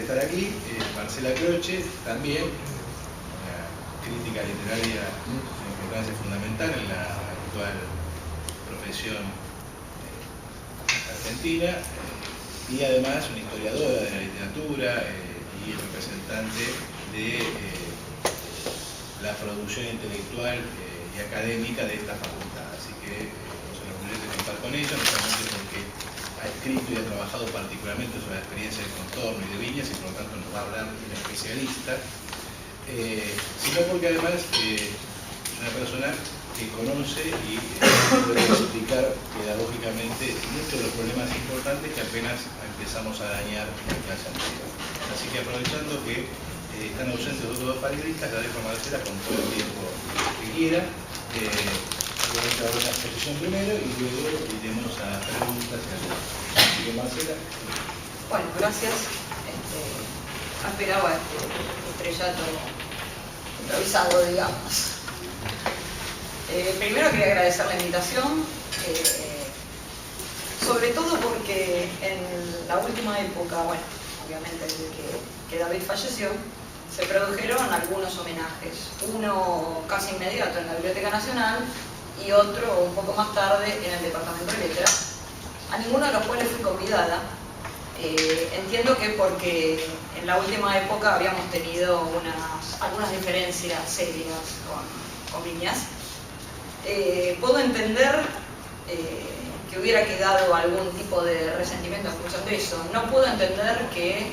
estar aquí. Marcela Croce, también una crítica literaria de importancia fundamental en la actual profesión argentina, y además una historiadora de la literatura y representante de la producción intelectual y académica de esta facultad. Así que nos enorgullece contar con ella, no solamente porque ha escrito y ha trabajado particularmente sobre la experiencia de Contorno y de Viñas, y por lo tanto nos va a hablar de un especialista, sino porque además es una persona que conoce y puede explicar pedagógicamente muchos de los problemas importantes que apenas empezamos a dañar en la clase anterior. Así que, aprovechando que están ausentes los otros dos panelistas, la dejo a Marcela con todo el tiempo que quiera. Obviamente habrá una exposición primero y luego iremos a preguntas y respuestas. Así que, Marcela. Bueno, gracias. Esperaba este estrellato improvisado, digamos. Primero quería agradecer la invitación, sobre todo porque en la última época, bueno, obviamente desde que David falleció, se produjeron algunos homenajes, uno casi inmediato en la Biblioteca Nacional y otro un poco más tarde en el Departamento de Letras, a ninguno de los cuales fui convidada. Entiendo que porque en la última época habíamos tenido algunas diferencias serias con Viñas. Puedo entender que hubiera quedado algún tipo de resentimiento escuchando eso. No puedo entender que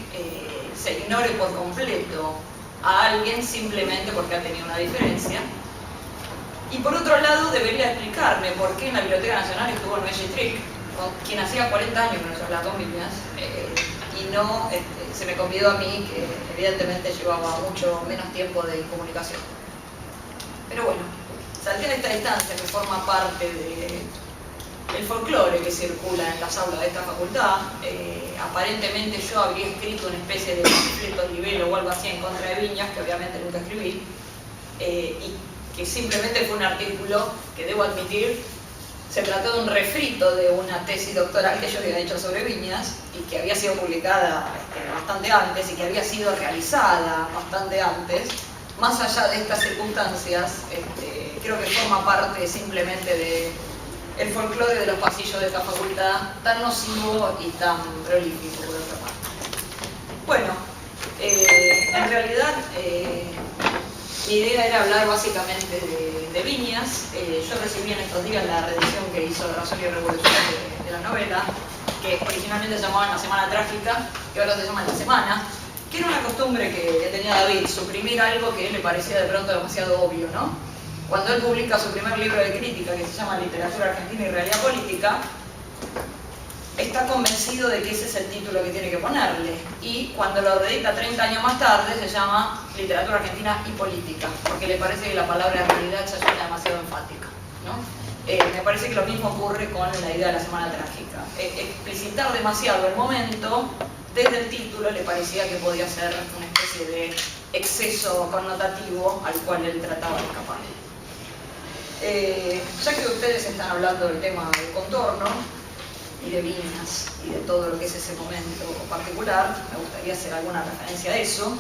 se ignore por completo a alguien simplemente porque ha tenido una diferencia. Y por otro lado, debería explicarme por qué en la Biblioteca Nacional estuvo Noelle Trick, quien hacía 40 años que no se hablaba con Viñas, y no se me convidó a mí, que evidentemente llevaba mucho menos tiempo de comunicación. Pero bueno, salté a esta distancia que forma parte del folclore que circula en las aulas de esta facultad. Aparentemente yo habría escrito una especie de panfleto libelo o algo así en contra de Viñas, que obviamente nunca escribí, y que simplemente fue un artículo que, debo admitir, se trató de un refrito de una tesis doctoral que yo había hecho sobre Viñas y que había sido publicada bastante antes y que había sido realizada bastante antes. Más allá de estas circunstancias, creo que forma parte simplemente del folclore de los pasillos de esta facultad, tan nocivo y tan prolífico, por otra parte. Bueno, en realidad mi idea era hablar básicamente de Viñas. Yo recibí en estos días la reedición que hizo Razón y Revolución de la novela, que originalmente se llamaba La Semana Trágica, que ahora se llama La Semana, que era una costumbre que tenía David, suprimir algo que le parecía de pronto demasiado obvio, ¿no? Cuando él publica su primer libro de crítica, que se llama Literatura Argentina y Realidad Política, está convencido de que ese es el título que tiene que ponerle, y cuando lo reedita 30 años más tarde se llama Literatura Argentina y Política, porque le parece que la palabra realidad ya suena demasiado enfática, ¿no? Me parece que lo mismo ocurre con la idea de La Semana Trágica. Explicitar demasiado el momento desde el título le parecía que podía ser una especie de exceso connotativo al cual él trataba de escapar. Ya que ustedes están hablando del tema del Contorno y de Viñas y de todo lo que es ese momento particular, me gustaría hacer alguna referencia a eso,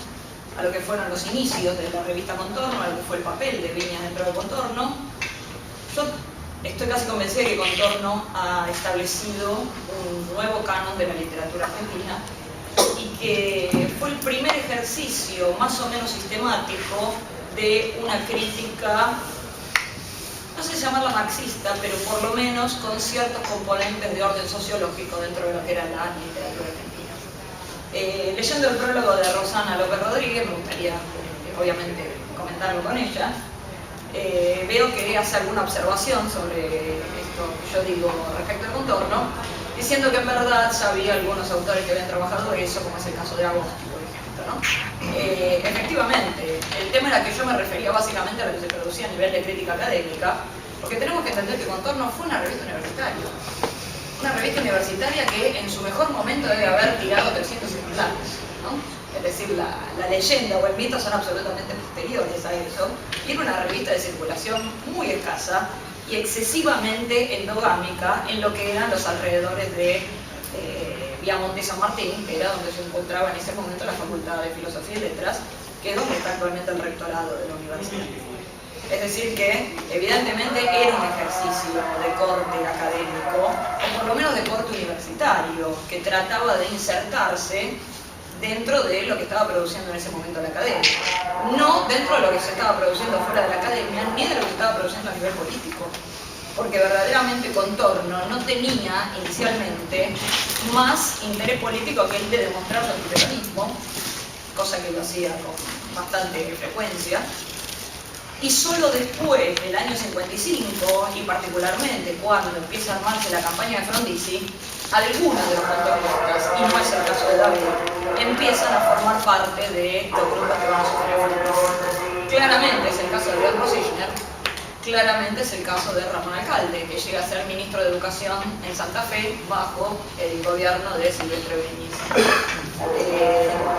a lo que fueron los inicios de la revista Contorno, a lo que fue el papel de Viñas dentro de Contorno. Yo estoy casi convencida de que Contorno ha establecido un nuevo canon de la literatura argentina y que fue el primer ejercicio más o menos sistemático de una crítica, no sé si llamarla marxista, pero por lo menos con ciertos componentes de orden sociológico dentro de lo que era la literatura argentina. Leyendo el prólogo de Rosana López Rodríguez, me gustaría obviamente comentarlo con ella, veo que hace alguna observación sobre esto que yo digo respecto al Contorno, diciendo que en verdad ya había algunos autores que habían trabajado eso, como es el caso de Agosti, por ejemplo, ¿no? Efectivamente, el tema era que yo me refería básicamente a lo que se producía a nivel de crítica académica, porque tenemos que entender que Contorno fue una revista universitaria. Una revista universitaria que en su mejor momento debe haber tirado 300 ejemplares, ¿no? Es decir, la leyenda o el mito son absolutamente posteriores a eso, y era una revista de circulación muy escasa y excesivamente endogámica en lo que eran los alrededores de Piamonte y San Martín, que era donde se encontraba en ese momento la Facultad de Filosofía y Letras, que es donde está actualmente el rectorado de la universidad. Es decir que, evidentemente, era un ejercicio de corte académico, o por lo menos de corte universitario, que trataba de insertarse dentro de lo que estaba produciendo en ese momento la academia. No dentro de lo que se estaba produciendo fuera de la academia, ni de lo que estaba produciendo a nivel político. Porque verdaderamente Contorno no tenía inicialmente más interés político que el de demostrar su antiperonismo, cosa que lo hacía con bastante frecuencia. Y solo después del año 55, y particularmente cuando empieza a armarse la campaña de Frondizi, algunos de los contornistas, y no es el caso de David, empiezan a formar parte de los grupos que van a sufrir Frondizi. Claramente es el caso de León Rosicchner, claramente es el caso de Ramón Alcalde, que llega a ser ministro de Educación en Santa Fe bajo el gobierno de Silvestre Beñiz.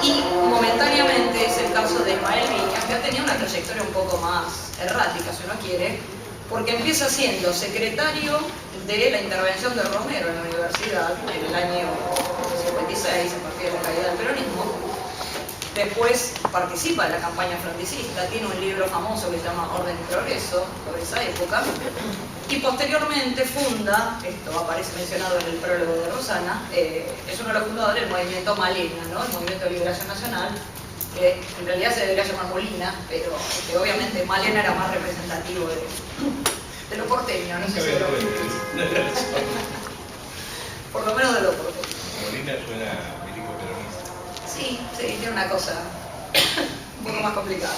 Y momentáneamente es el caso de Ismael Viñas, que ha tenido una trayectoria un poco más errática, si uno quiere, porque empieza siendo secretario de la intervención de Romero en la universidad en el año 56, a partir de la caída del peronismo. Después participa en la campaña fronticista, tiene un libro famoso que se llama Orden y Progreso, sobre esa época, y posteriormente funda, esto aparece mencionado en el prólogo de Rosana, es uno de los fundadores del movimiento Malena, ¿no? El Movimiento de Liberación Nacional, que en realidad se debería llamar Molina, pero que obviamente Malena era más representativo de lo porteño, no sé si lo por lo menos de lo porteño. Molina suena milico peronista. Sí, tiene una cosa un poco más complicada.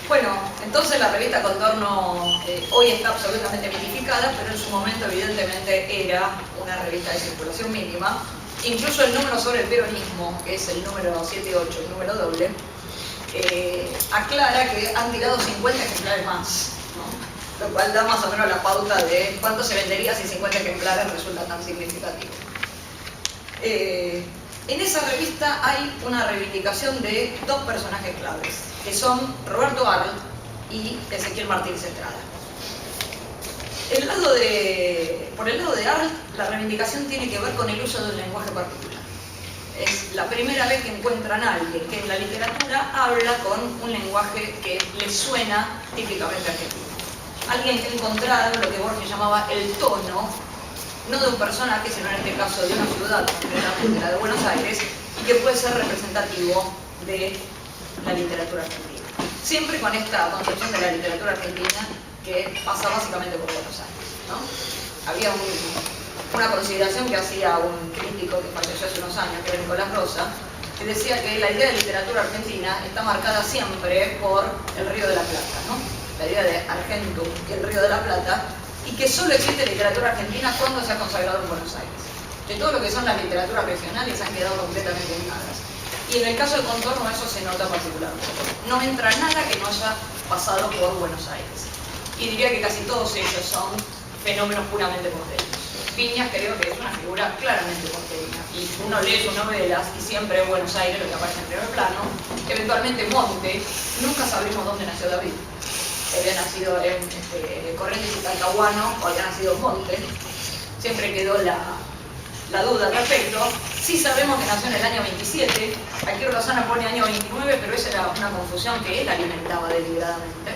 Bueno, entonces la revista Contorno hoy está absolutamente mitificada, pero en su momento evidentemente era una revista de circulación mínima. Incluso el número sobre el peronismo, que es el número 78, el número doble, aclara que han tirado 50 ejemplares más, ¿no? Lo cual da más o menos la pauta de cuánto se vendería si 50 ejemplares resulta tan significativo. En esa revista hay una reivindicación de dos personajes claves, que son Roberto Arlt y Ezequiel Martínez Estrada. Por el lado de Arlt, la reivindicación tiene que ver con el uso de un lenguaje particular. Es la primera vez que encuentran a alguien que en la literatura habla con un lenguaje que le suena típicamente argentino. Alguien que ha encontrado lo que Borges llamaba el tono, no de un personaje, sino en este caso de una ciudad, concretamente la de Buenos Aires, y que puede ser representativo de la literatura argentina. Siempre con esta concepción de la literatura argentina que pasa básicamente por Buenos Aires, ¿no? Había una consideración que hacía un crítico que falleció hace unos años, que era Nicolás Rosa, que decía que la idea de literatura argentina está marcada siempre por el Río de la Plata, ¿no? La idea de Argentum y el Río de la Plata, y que solo existe literatura argentina cuando se ha consagrado en Buenos Aires. De todo lo que son las literaturas regionales han quedado completamente eliminadas. Y en el caso de Contorno eso se nota particularmente. No entra nada que no haya pasado por Buenos Aires. Y diría que casi todos ellos son fenómenos puramente porteños. Viñas creo que es una figura claramente porteña. Y uno lee sus novelas y siempre es Buenos Aires lo que aparece en primer plano. Eventualmente Monte, nunca sabemos dónde nació David. Había nacido en Corrientes y Talcahuano, o había nacido en Monte. Siempre quedó la duda al respecto. Sí sabemos que nació en el año 27. Aquí Rosana pone año 29, pero esa era una confusión que él alimentaba deliberadamente.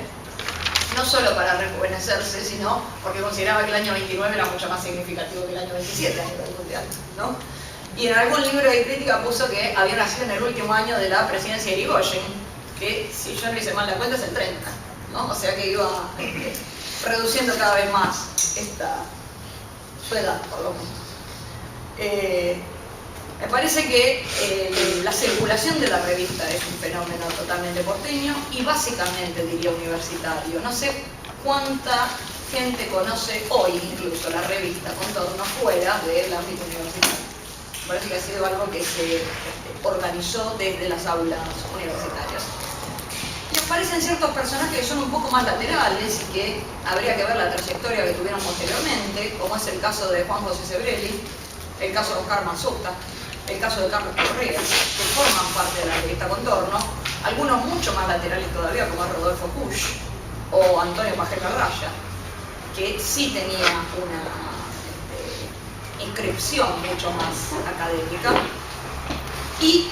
No solo para rejuvenecerse, sino porque consideraba que el año 29 era mucho más significativo que el año 27 a nivel mundial, ¿no? Y en algún libro de crítica puso que había nacido en el último año de la presidencia de Irigoyen, que si yo no hice mal la cuenta es el 30, ¿no? O sea que iba reduciendo cada vez más su edad, por lo menos. Me parece que la circulación de la revista es un fenómeno totalmente porteño y básicamente diría universitario. No sé cuánta gente conoce hoy incluso la revista Contorno fuera del ámbito universitario. Me parece que ha sido algo que se organizó desde las aulas universitarias. Y aparecen ciertos personajes que son un poco más laterales y que habría que ver la trayectoria que tuvieron posteriormente, como es el caso de Juan José Sebrelli, el caso de Oscar Mazzuta, el caso de Carlos Correa, que forman parte de la revista Contorno, algunos mucho más laterales todavía, como Rodolfo Pusch o Antonio Pajero Raya, que sí tenía inscripción mucho más académica, y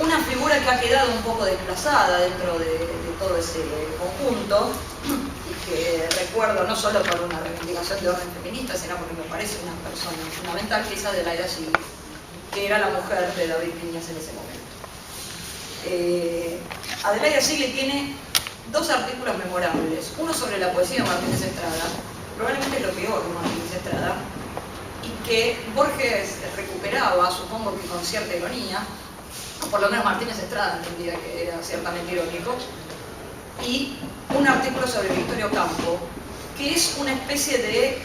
una figura que ha quedado un poco desplazada dentro de todo ese conjunto, y que recuerdo no solo por una reivindicación de orden feminista, sino porque me parece una persona fundamental, que es Adelaida Gili, que era la mujer de David Viñas en ese momento. Adelaida Gili tiene dos artículos memorables, uno sobre la poesía de Martínez Estrada, probablemente lo peor de Martínez Estrada, y que Borges recuperaba, supongo que con cierta ironía, o por lo menos Martínez Estrada entendía que era ciertamente irónico, y un artículo sobre Victorio Campo, que es una especie de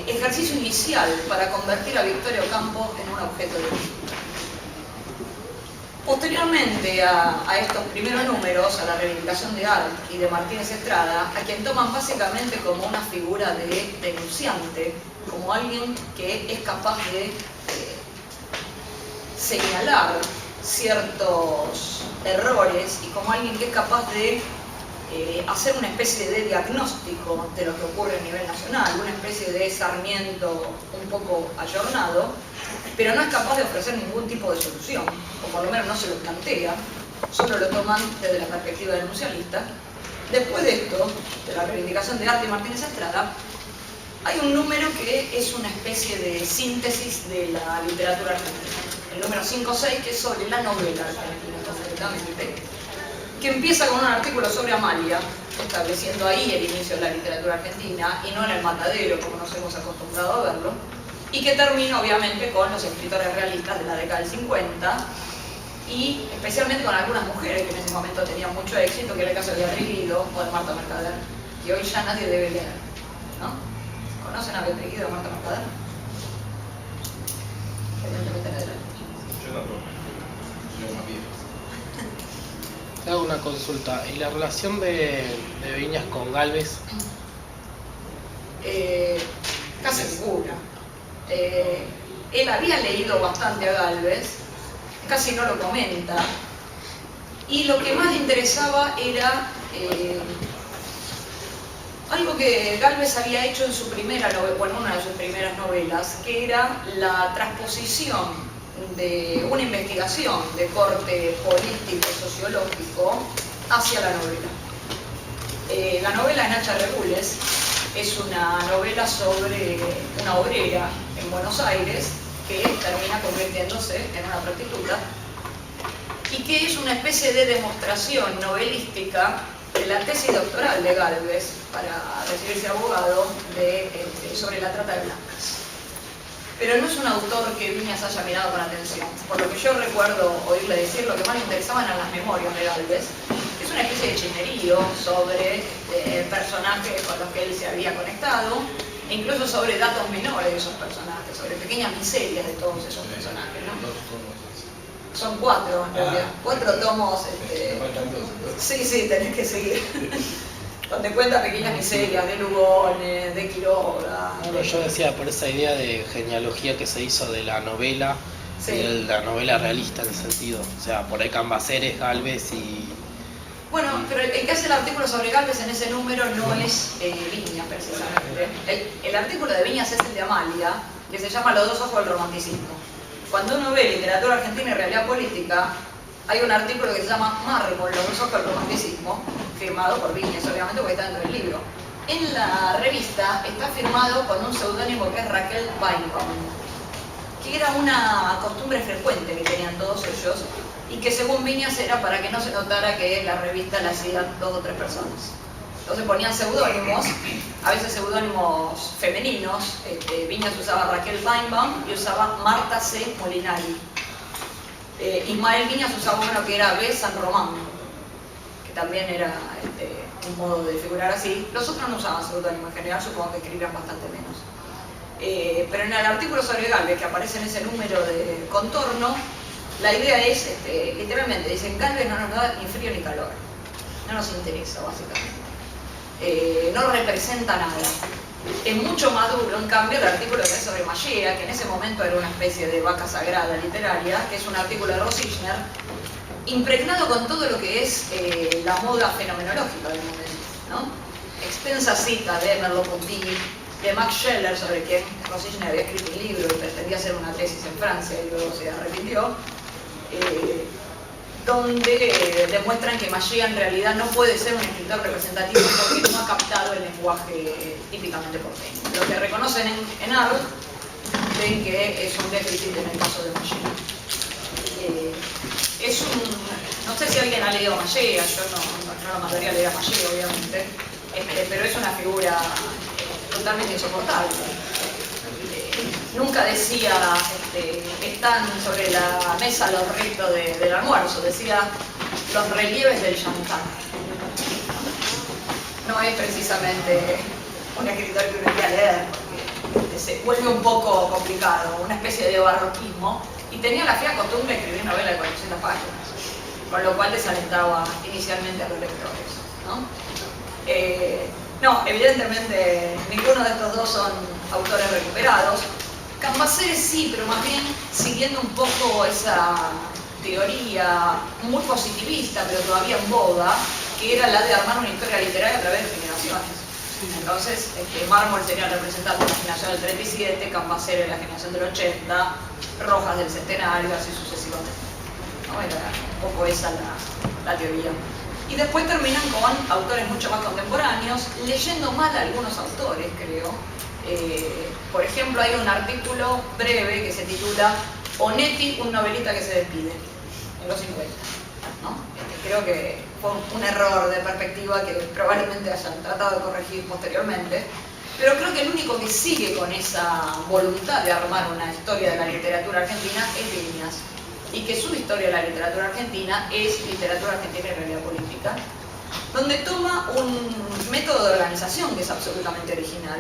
ejercicio inicial para convertir a Victorio Campo en un objeto de crítica. Posteriormente a estos primeros números, a la reivindicación de Arlt y de Martínez Estrada, a quien toman básicamente como una figura de denunciante, como alguien que es capaz de señalar ciertos errores y como alguien que es capaz de hacer una especie de diagnóstico de lo que ocurre a nivel nacional, una especie de Sarmiento un poco ayornado, pero no es capaz de ofrecer ningún tipo de solución, o por lo menos no se lo plantea, solo lo toman desde la perspectiva denuncialista. Después de esto, de la reivindicación de Arlt y Martínez Estrada, hay un número que es una especie de síntesis de la literatura argentina, el número 5-6, que es sobre la novela argentina, concretamente, que empieza con un artículo sobre Amalia, estableciendo ahí el inicio de la literatura argentina, y no en el matadero, como nos hemos acostumbrado a verlo, y que termina obviamente con los escritores realistas de la década del 50, y especialmente con algunas mujeres que en ese momento tenían mucho éxito, que era el caso de Beatriz Guido o de Marta Mercader, que hoy ya nadie debe leer, ¿no? ¿Conocen a Beatriz Guido o a Marta Mercader? Evidentemente nadie lee. Yo tampoco. Yo más viejo. Te hago una consulta. ¿Y la relación de Viñas con Gálvez? Casi ninguna. Él había leído bastante a Gálvez, casi no lo comenta, y lo que más le interesaba era algo que Gálvez había hecho en su primera novela, bueno, una de sus primeras novelas, que era la transposición de una investigación de corte político, sociológico, hacia la novela. La novela de Nacha Regules es una novela sobre una obrera en Buenos Aires que termina convirtiéndose en una prostituta y que es una especie de demostración novelística de la tesis doctoral de Gálvez para recibirse abogado sobre la trata de blancas. Pero no es un autor que Viñas haya mirado con atención. Por lo que yo recuerdo oírle decir, lo que más le interesaban eran las memorias de Gálvez, que es una especie de chismerío sobre personajes con los que él se había conectado, e incluso sobre datos menores de esos personajes, sobre pequeñas miserias de todos esos personajes, ¿no? Son 4 en realidad, 4 tomos. Sí, tenés que seguir. Donde cuenta pequeñas miserias de Lugones, de Quiroga. Bueno, yo decía por esa idea de genealogía que se hizo de la novela, sí, y de la novela realista en el sentido. O sea, por ahí Cambaceres, Gálvez y... Bueno, pero el que hace el artículo sobre Gálvez en ese número no es Viñas precisamente. El artículo de Viñas es el de Amalia, que se llama Los dos ojos del romanticismo. Cuando uno ve literatura argentina y realidad política, hay un artículo que se llama Mármol, Los dos ojos del romanticismo, firmado por Viñas, obviamente, porque está dentro del libro. En la revista está firmado con un seudónimo que es Raquel Weinbaum, que era una costumbre frecuente que tenían todos ellos, y que según Viñas era para que no se notara que la revista la hacían 2 o 3 personas. Entonces ponían seudónimos, a veces seudónimos femeninos. Viñas usaba Raquel Weinbaum y usaba Marta C. Molinari. Ismael Viñas usaba uno que era B. San Román, que también era un modo de figurar así. Los otros no usaban seudónimo en general, supongo que escribían bastante menos. Pero en el artículo sobre Gálvez, que aparece en ese número de Contorno, la idea es, literalmente, dicen, Gálvez no nos da ni frío ni calor. No nos interesa, básicamente. No representa nada. Es mucho más duro, en cambio, el artículo que es sobre Mallea, que en ese momento era una especie de vaca sagrada literaria, que es un artículo de Rosichner, impregnado con todo lo que es la moda fenomenológica del momento, ¿no? Extensa cita de Merleau-Ponty, de Max Scheler, sobre quien Rosicgne había escrito un libro y pretendía hacer una tesis en Francia y luego se arrepintió, donde demuestran que Magia en realidad no puede ser un escritor representativo porque no ha captado el lenguaje típicamente porteño. Lo que reconocen en Arlt ven que es un déficit en el caso de Magia. No sé si alguien ha leído a Magia, yo no lo mandaría a leer a Magia, obviamente, pero es una figura totalmente insoportable. Nunca decía, están sobre la mesa los restos del almuerzo, decía los relieves del jantar. No es precisamente un escritor que uno quiera leer, porque se vuelve un poco complicado, una especie de barroquismo, y tenía la fea costumbre de escribir novelas de 400 páginas, con lo cual desalentaba inicialmente a los lectores, ¿no? Evidentemente ninguno de estos dos son autores recuperados. Cambaceres sí, pero más bien siguiendo un poco esa teoría muy positivista, pero todavía en boga, que era la de armar una historia literaria a través de generaciones. Entonces, Mármol sería representante de la generación del 37, Cambaceres la generación del 80, Rojas del centenario, así sucesivamente. ¿No? Era un poco esa la teoría. Y después terminan con autores mucho más contemporáneos, leyendo mal a algunos autores, creo. Por ejemplo, hay un artículo breve que se titula Onetti, un novelista que se despide, en los 50. ¿No? Creo que fue un error de perspectiva que probablemente hayan tratado de corregir posteriormente, pero creo que el único que sigue con esa voluntad de armar una historia de la literatura argentina es Viñas, y que su historia de la literatura argentina es literatura argentina y realidad política, donde toma un método de organización que es absolutamente original,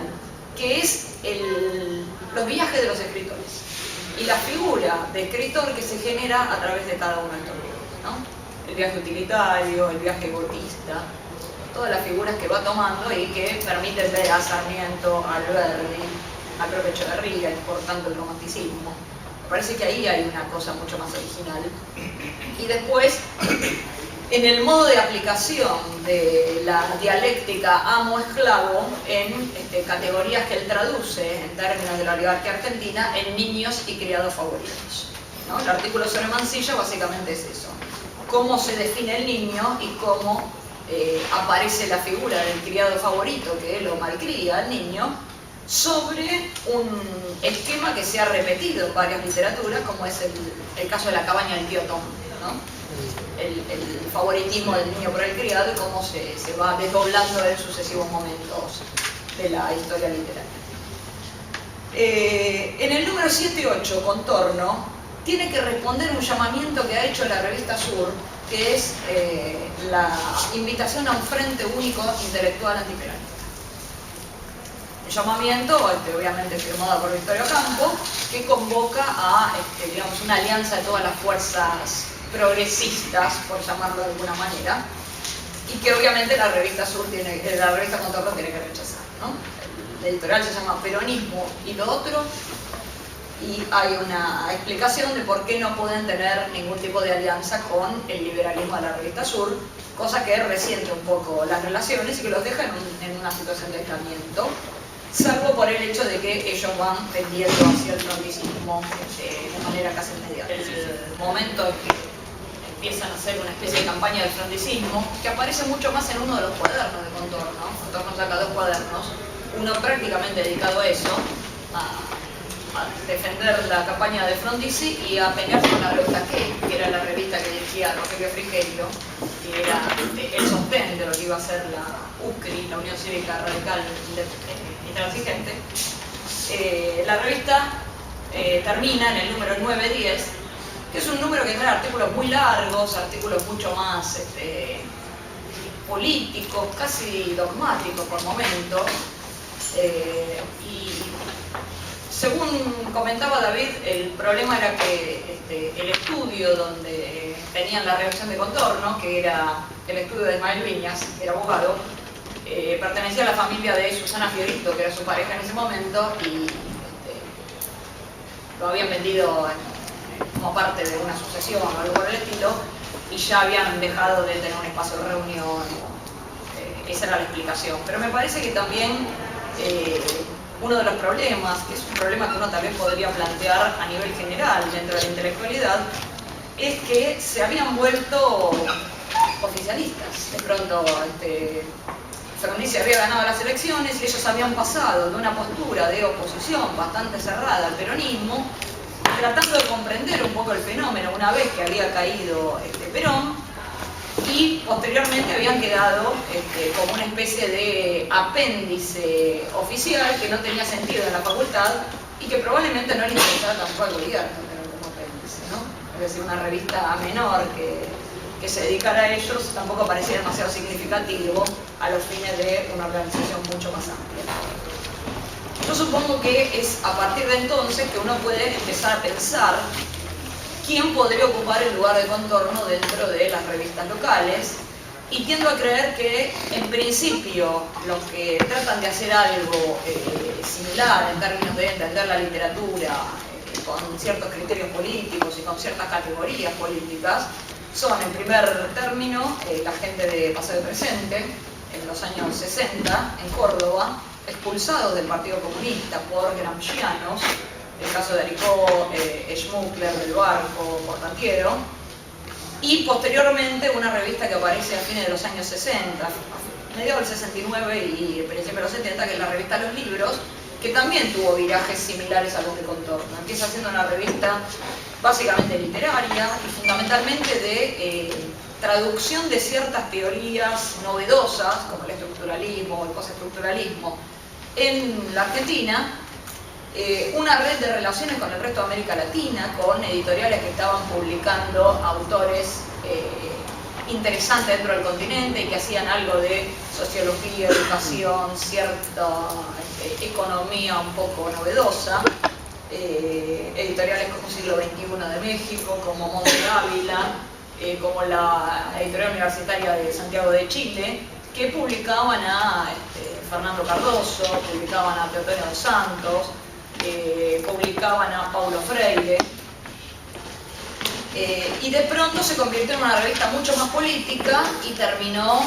que es los viajes de los escritores y la figura de escritor que se genera a través de cada uno de estos libros, ¿no? El viaje utilitario, el viaje gotista, todas las figuras que va tomando y que permiten ver a Sarmiento, a Alberdi, al propio Echeverría, y por tanto el romanticismo. Me parece que ahí hay una cosa mucho más original. Y después, en el modo de aplicación de la dialéctica amo-esclavo en categorías que él traduce en términos de la oligarquía argentina en niños y criados favoritos, ¿no? El artículo sobre Mansilla básicamente es eso. Cómo se define el niño y cómo aparece la figura del criado favorito que lo malcría al niño sobre un esquema que se ha repetido en varias literaturas, como es el caso de la cabaña del tío Tom, ¿no? El favoritismo del niño por el criado y cómo se va desdoblando en sucesivos momentos de la historia literaria. En el número 7 y 8, Contorno, tiene que responder un llamamiento que ha hecho la revista Sur, que es la invitación a un frente único intelectual antiperonista. El llamamiento, obviamente firmado por Victorio Campo, que convoca a digamos, una alianza de todas las fuerzas progresistas, por llamarlo de alguna manera, y que obviamente la revista Contorno tiene que rechazar, ¿no? El editorial se llama Peronismo y lo otro, y hay una explicación de por qué no pueden tener ningún tipo de alianza con el liberalismo de la revista Sur, cosa que resiente un poco las relaciones y que los deja en una situación de aislamiento, salvo por el hecho de que ellos van tendiendo hacia el fronticismo de manera casi inmediata. El momento en que empiezan a hacer una especie de campaña del fronticismo, que aparece mucho más en uno de los cuadernos de Contorno. Contorno saca 2 cuadernos, uno prácticamente dedicado a eso, a defender la campaña de Frondizi y a pelearse con la revista que era la revista que dirigía Rogelio Frigerio, que era el sostén de lo que iba a ser la UCRI, la Unión Cívica Radical Intransigente. La revista termina en el número 9-10, que es un número que trae artículos muy largos, artículos mucho más políticos, casi dogmáticos por momentos, y según comentaba David, el problema era que el estudio donde tenían la redacción de Contorno, que era el estudio de Ismael Viñas, que era abogado, pertenecía a la familia de Susana Fiorito, que era su pareja en ese momento, y lo habían vendido como parte de una sucesión o algo por el estilo, y ya habían dejado de tener un espacio de reunión. Esa era la explicación. Pero me parece que también uno de los problemas, que es un problema que uno también podría plantear a nivel general dentro de la intelectualidad, es que se habían vuelto oficialistas. De pronto, Frondizi había ganado las elecciones y ellos habían pasado de una postura de oposición bastante cerrada al peronismo, tratando de comprender un poco el fenómeno una vez que había caído Perón, y posteriormente habían quedado como una especie de apéndice oficial que no tenía sentido en la facultad y que probablemente no le interesaba tampoco al gobierno tener como apéndice, ¿no? Es decir, una revista menor que se dedicara a ellos tampoco parecía demasiado significativo a los fines de una organización mucho más amplia. Yo supongo que es a partir de entonces que uno puede empezar a pensar quién podría ocupar el lugar de Contorno dentro de las revistas locales, y tiendo a creer que en principio los que tratan de hacer algo similar en términos de entender la literatura con ciertos criterios políticos y con ciertas categorías políticas son, en primer término, la gente de Pasado y Presente, en los años 60, en Córdoba, expulsados del Partido Comunista por gramscianos, el caso de Aricó, Schmuckler, Del Barco, Portantiero, y posteriormente una revista que aparece a fines de los años 60, mediados del 69 y principios de los 70, que es la revista Los Libros, que también tuvo virajes similares a los de Contorno. Empieza siendo una revista básicamente literaria y fundamentalmente de traducción de ciertas teorías novedosas, como el estructuralismo o el postestructuralismo, en la Argentina, una red de relaciones con el resto de América Latina, con editoriales que estaban publicando autores interesantes dentro del continente y que hacían algo de sociología, educación, cierta economía un poco novedosa, editoriales como Siglo XXI de México, como Monte Ávila, como la editorial universitaria de Santiago de Chile, que publicaban a Fernando Cardoso, publicaban a Teodoro dos Santos, publicaban a Paulo Freire, y de pronto se convirtió en una revista mucho más política y terminó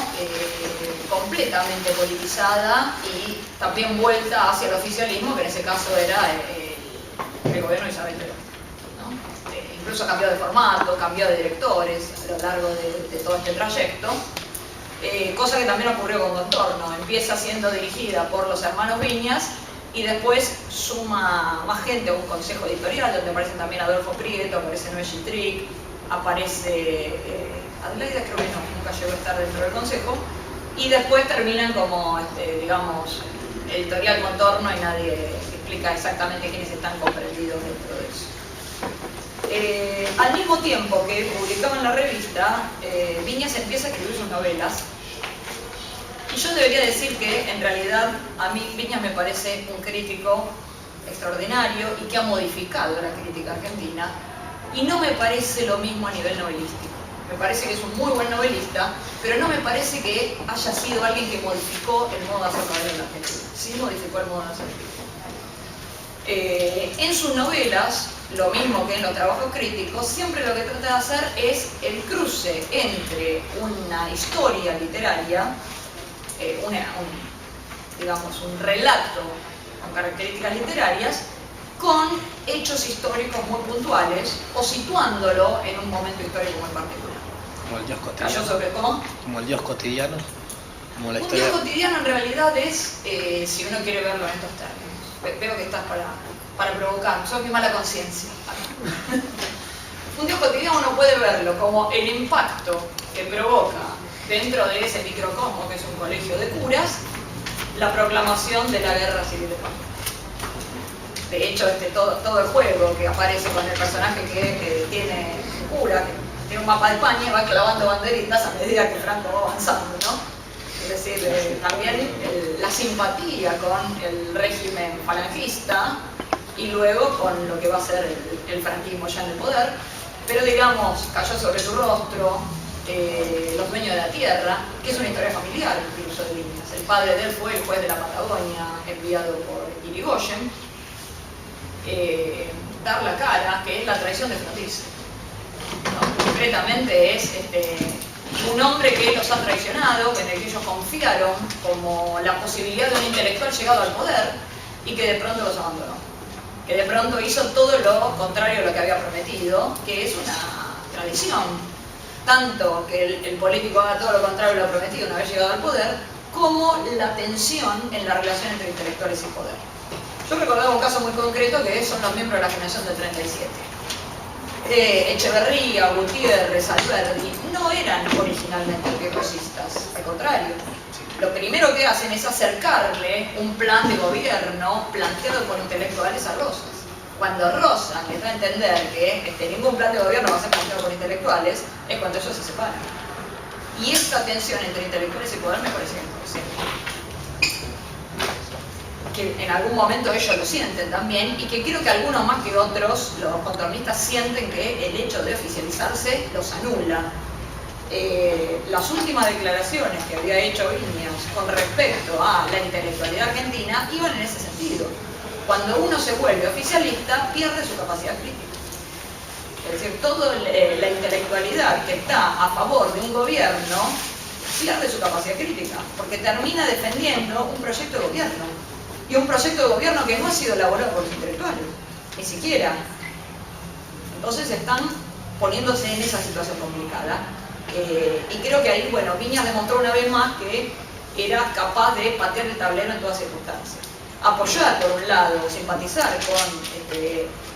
completamente politizada y también vuelta hacia el oficialismo, que en ese caso era el gobierno de Isabel Perón, ¿no? Incluso cambió de formato, cambió de directores a lo largo de todo este trayecto, cosa que también ocurrió con Contorno. Empieza siendo dirigida por los hermanos Viñas y después suma más gente a un consejo editorial donde aparecen también Adolfo Prieto, aparece Noé Gitric, aparece Adelaida, creo que no, nunca llegó a estar dentro del consejo, y después terminan como, digamos, editorial Contorno y nadie explica exactamente quiénes están comprendidos dentro de eso. Al mismo tiempo que publicaban la revista, Viñas empieza a escribir sus novelas. Y yo debería decir que, en realidad, a mí Viñas me parece un crítico extraordinario y que ha modificado la crítica argentina, y no me parece lo mismo a nivel novelístico. Me parece que es un muy buen novelista, pero no me parece que haya sido alguien que modificó el modo de hacer novela en la Argentina. Sí modificó el modo de hacer crítica. En sus novelas, lo mismo que en los trabajos críticos, siempre lo que trata de hacer es el cruce entre una historia literaria, digamos, un relato con características literarias, con hechos históricos muy puntuales o situándolo en un momento histórico muy particular. Como el Dios cotidiano. ¿Cómo? Como el Dios cotidiano. Como la Un historia. Dios cotidiano en realidad es, si uno quiere verlo en estos términos. Veo que estás para provocar, sos mi mala conciencia. Un Dios cotidiano uno puede verlo como el impacto que provoca dentro de ese microcosmo, que es un colegio de curas, la proclamación de la guerra civil española. De hecho, todo el juego que aparece con el personaje que tiene un cura, que tiene un mapa de España y va clavando banderitas a medida que Franco va avanzando, ¿no? Es decir, también la simpatía con el régimen falangista y luego con lo que va a ser el franquismo ya en el poder, pero digamos, Cayó sobre tu rostro, Los dueños de la tierra, que es una historia familiar incluso de Viñas. El padre de él fue el juez de la Patagonia enviado por Irigoyen. Dar la cara, que es la traición de Frondizi, ¿no? Concretamente es un hombre que los ha traicionado, en el que ellos confiaron como la posibilidad de un intelectual llegado al poder, y que de pronto los abandonó. Que de pronto hizo todo lo contrario a lo que había prometido, que es una tradición. Tanto que el político haga todo lo contrario a lo prometido una vez llegado al poder, como la tensión en la relación entre intelectuales y poder. Yo recordaba un caso muy concreto que son los miembros de la generación del 37. Echeverría, Gutiérrez, Alberdi, no eran originalmente antirrosistas, al contrario. Lo primero que hacen es acercarle un plan de gobierno planteado por intelectuales a Rosas. Cuando Rosas les da a entender que ningún plan de gobierno va a ser planteado por intelectuales, es cuando ellos se separan. Y esta tensión entre intelectuales y poder me parece que en algún momento ellos lo sienten también, y que creo que algunos más que otros, los contornistas, sienten que el hecho de oficializarse los anula. Las últimas declaraciones que había hecho Viñas con respecto a la intelectualidad argentina iban en ese sentido. Cuando uno se vuelve oficialista, pierde su capacidad crítica. Es decir, toda la intelectualidad que está a favor de un gobierno pierde su capacidad crítica, porque termina defendiendo un proyecto de gobierno. Y un proyecto de gobierno que no ha sido elaborado por los intelectuales, ni siquiera. Entonces están poniéndose en esa situación complicada. Y creo que ahí, bueno, Viñas demostró una vez más que era capaz de patear el tablero en todas circunstancias. Apoyar, por un lado, simpatizar con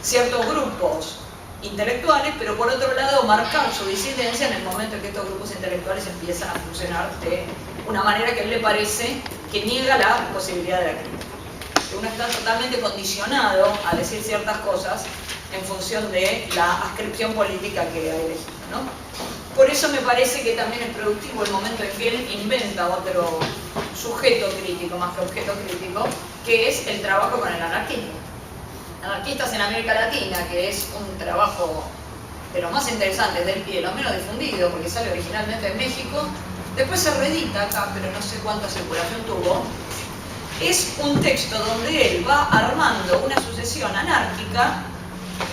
ciertos grupos intelectuales, pero por otro lado marcar su disidencia en el momento en que estos grupos intelectuales empiezan a funcionar de una manera que a él le parece que niega la posibilidad de la crítica. Que uno está totalmente condicionado a decir ciertas cosas en función de la adscripción política que ha elegido, ¿no? Por eso me parece que también es productivo el momento en que él inventa otro sujeto crítico, más que objeto crítico, que es el trabajo con el anarquismo. Anarquistas en América Latina, que es un trabajo de los más interesantes del pie, de los menos difundidos, porque sale originalmente en México, después se reedita acá, pero no sé cuánta circulación tuvo. Es un texto donde él va armando una sucesión anárquica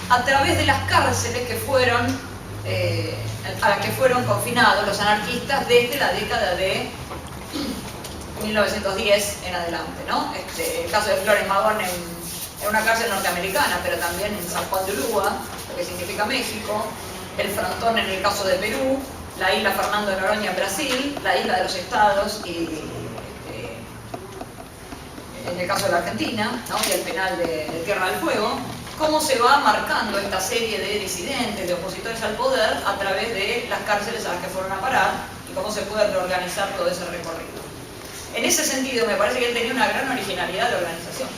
a través de las cárceles que fueron, a las que fueron confinados los anarquistas desde la década de 1910 en adelante, ¿no? El caso de Flores Magón en una cárcel norteamericana, pero también en San Juan de Ulúa, lo que significa México, el Frontón en el caso de Perú, la isla Fernando de Noronha en Brasil, la isla de los Estados y en el caso de la Argentina, ¿no? Y el penal de Tierra del Fuego, cómo se va marcando esta serie de disidentes, de opositores al poder a través de las cárceles a las que fueron a parar y cómo se puede reorganizar todo ese recorrido. En ese sentido me parece que él tenía una gran originalidad de organización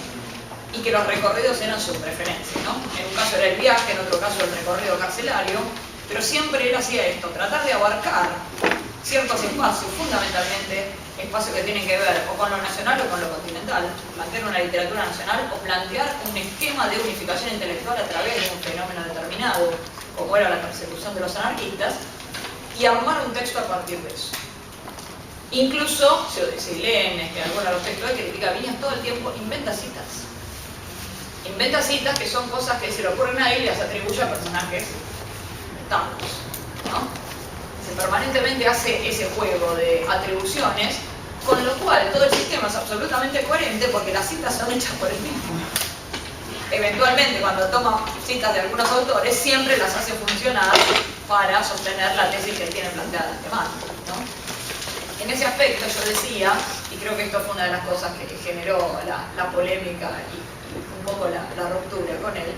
y que los recorridos eran su preferencia, ¿no? En un caso era el viaje, en otro caso el recorrido carcelario, pero siempre él hacía esto, tratar de abarcar ciertos espacios, fundamentalmente espacios que tienen que ver o con lo nacional o con lo continental, plantear una literatura nacional o plantear un esquema de unificación intelectual a través de un fenómeno determinado, como era la persecución de los anarquistas, y armar un texto a partir de eso. Incluso, si leen algunos de los textos de crítica, Viñas todo el tiempo inventa citas. Inventa citas que son cosas que se le ocurren a él y las atribuye a personajes tantos, ¿no? Permanentemente hace ese juego de atribuciones, con lo cual todo el sistema es absolutamente coherente porque las citas son hechas por él mismo. Eventualmente, cuando toma citas de algunos autores, siempre las hace funcionar para sostener la tesis que él tiene planteada de antemano, ¿no? En ese aspecto yo decía, y creo que esto fue una de las cosas que generó la polémica y un poco la ruptura con él,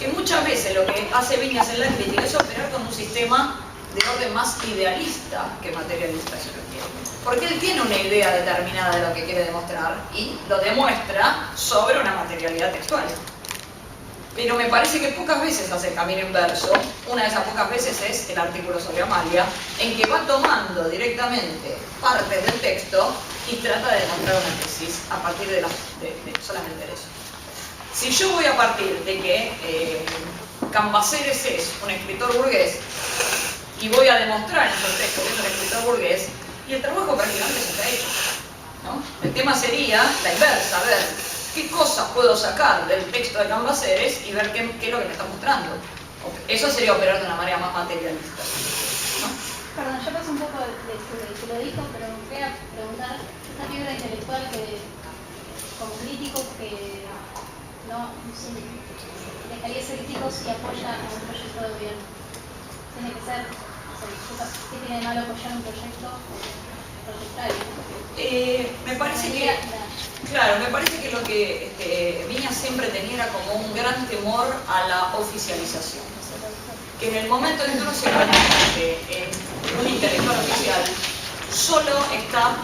que muchas veces lo que hace Viñas en la crítica es operar con un sistema de orden más idealista que materialista, yo lo entiendo. Porque él tiene una idea determinada de lo que quiere demostrar y lo demuestra sobre una materialidad textual. Pero me parece que pocas veces hace el camino inverso. Una de esas pocas veces es el artículo sobre Amalia, en que va tomando directamente partes del texto y trata de demostrar una tesis a partir de solamente de eso. Si yo voy a partir de que Cambaceres es un escritor burgués, y voy a demostrar en esos textos que es un escritor burgués, y el trabajo prácticamente se está hecho, ¿no? El tema sería la inversa, ver qué cosas puedo sacar del texto de Cambaceres y ver qué es lo que me está mostrando. Eso sería operar de una manera más materialista, ¿no? Perdón, yo paso un poco de que lo dijo, pero me voy a preguntar, esta figura intelectual que como crítico que no dejaría de ser crítico si apoya un proyecto de gobierno. Tiene que ser, ¿qué tiene de malo apoyar un proyecto protectario? Me parece que, claro, me parece que lo que Viña siempre tenía era como un gran temor a la oficialización. Que en el momento en que uno se convierte en un intelectual oficial, solo está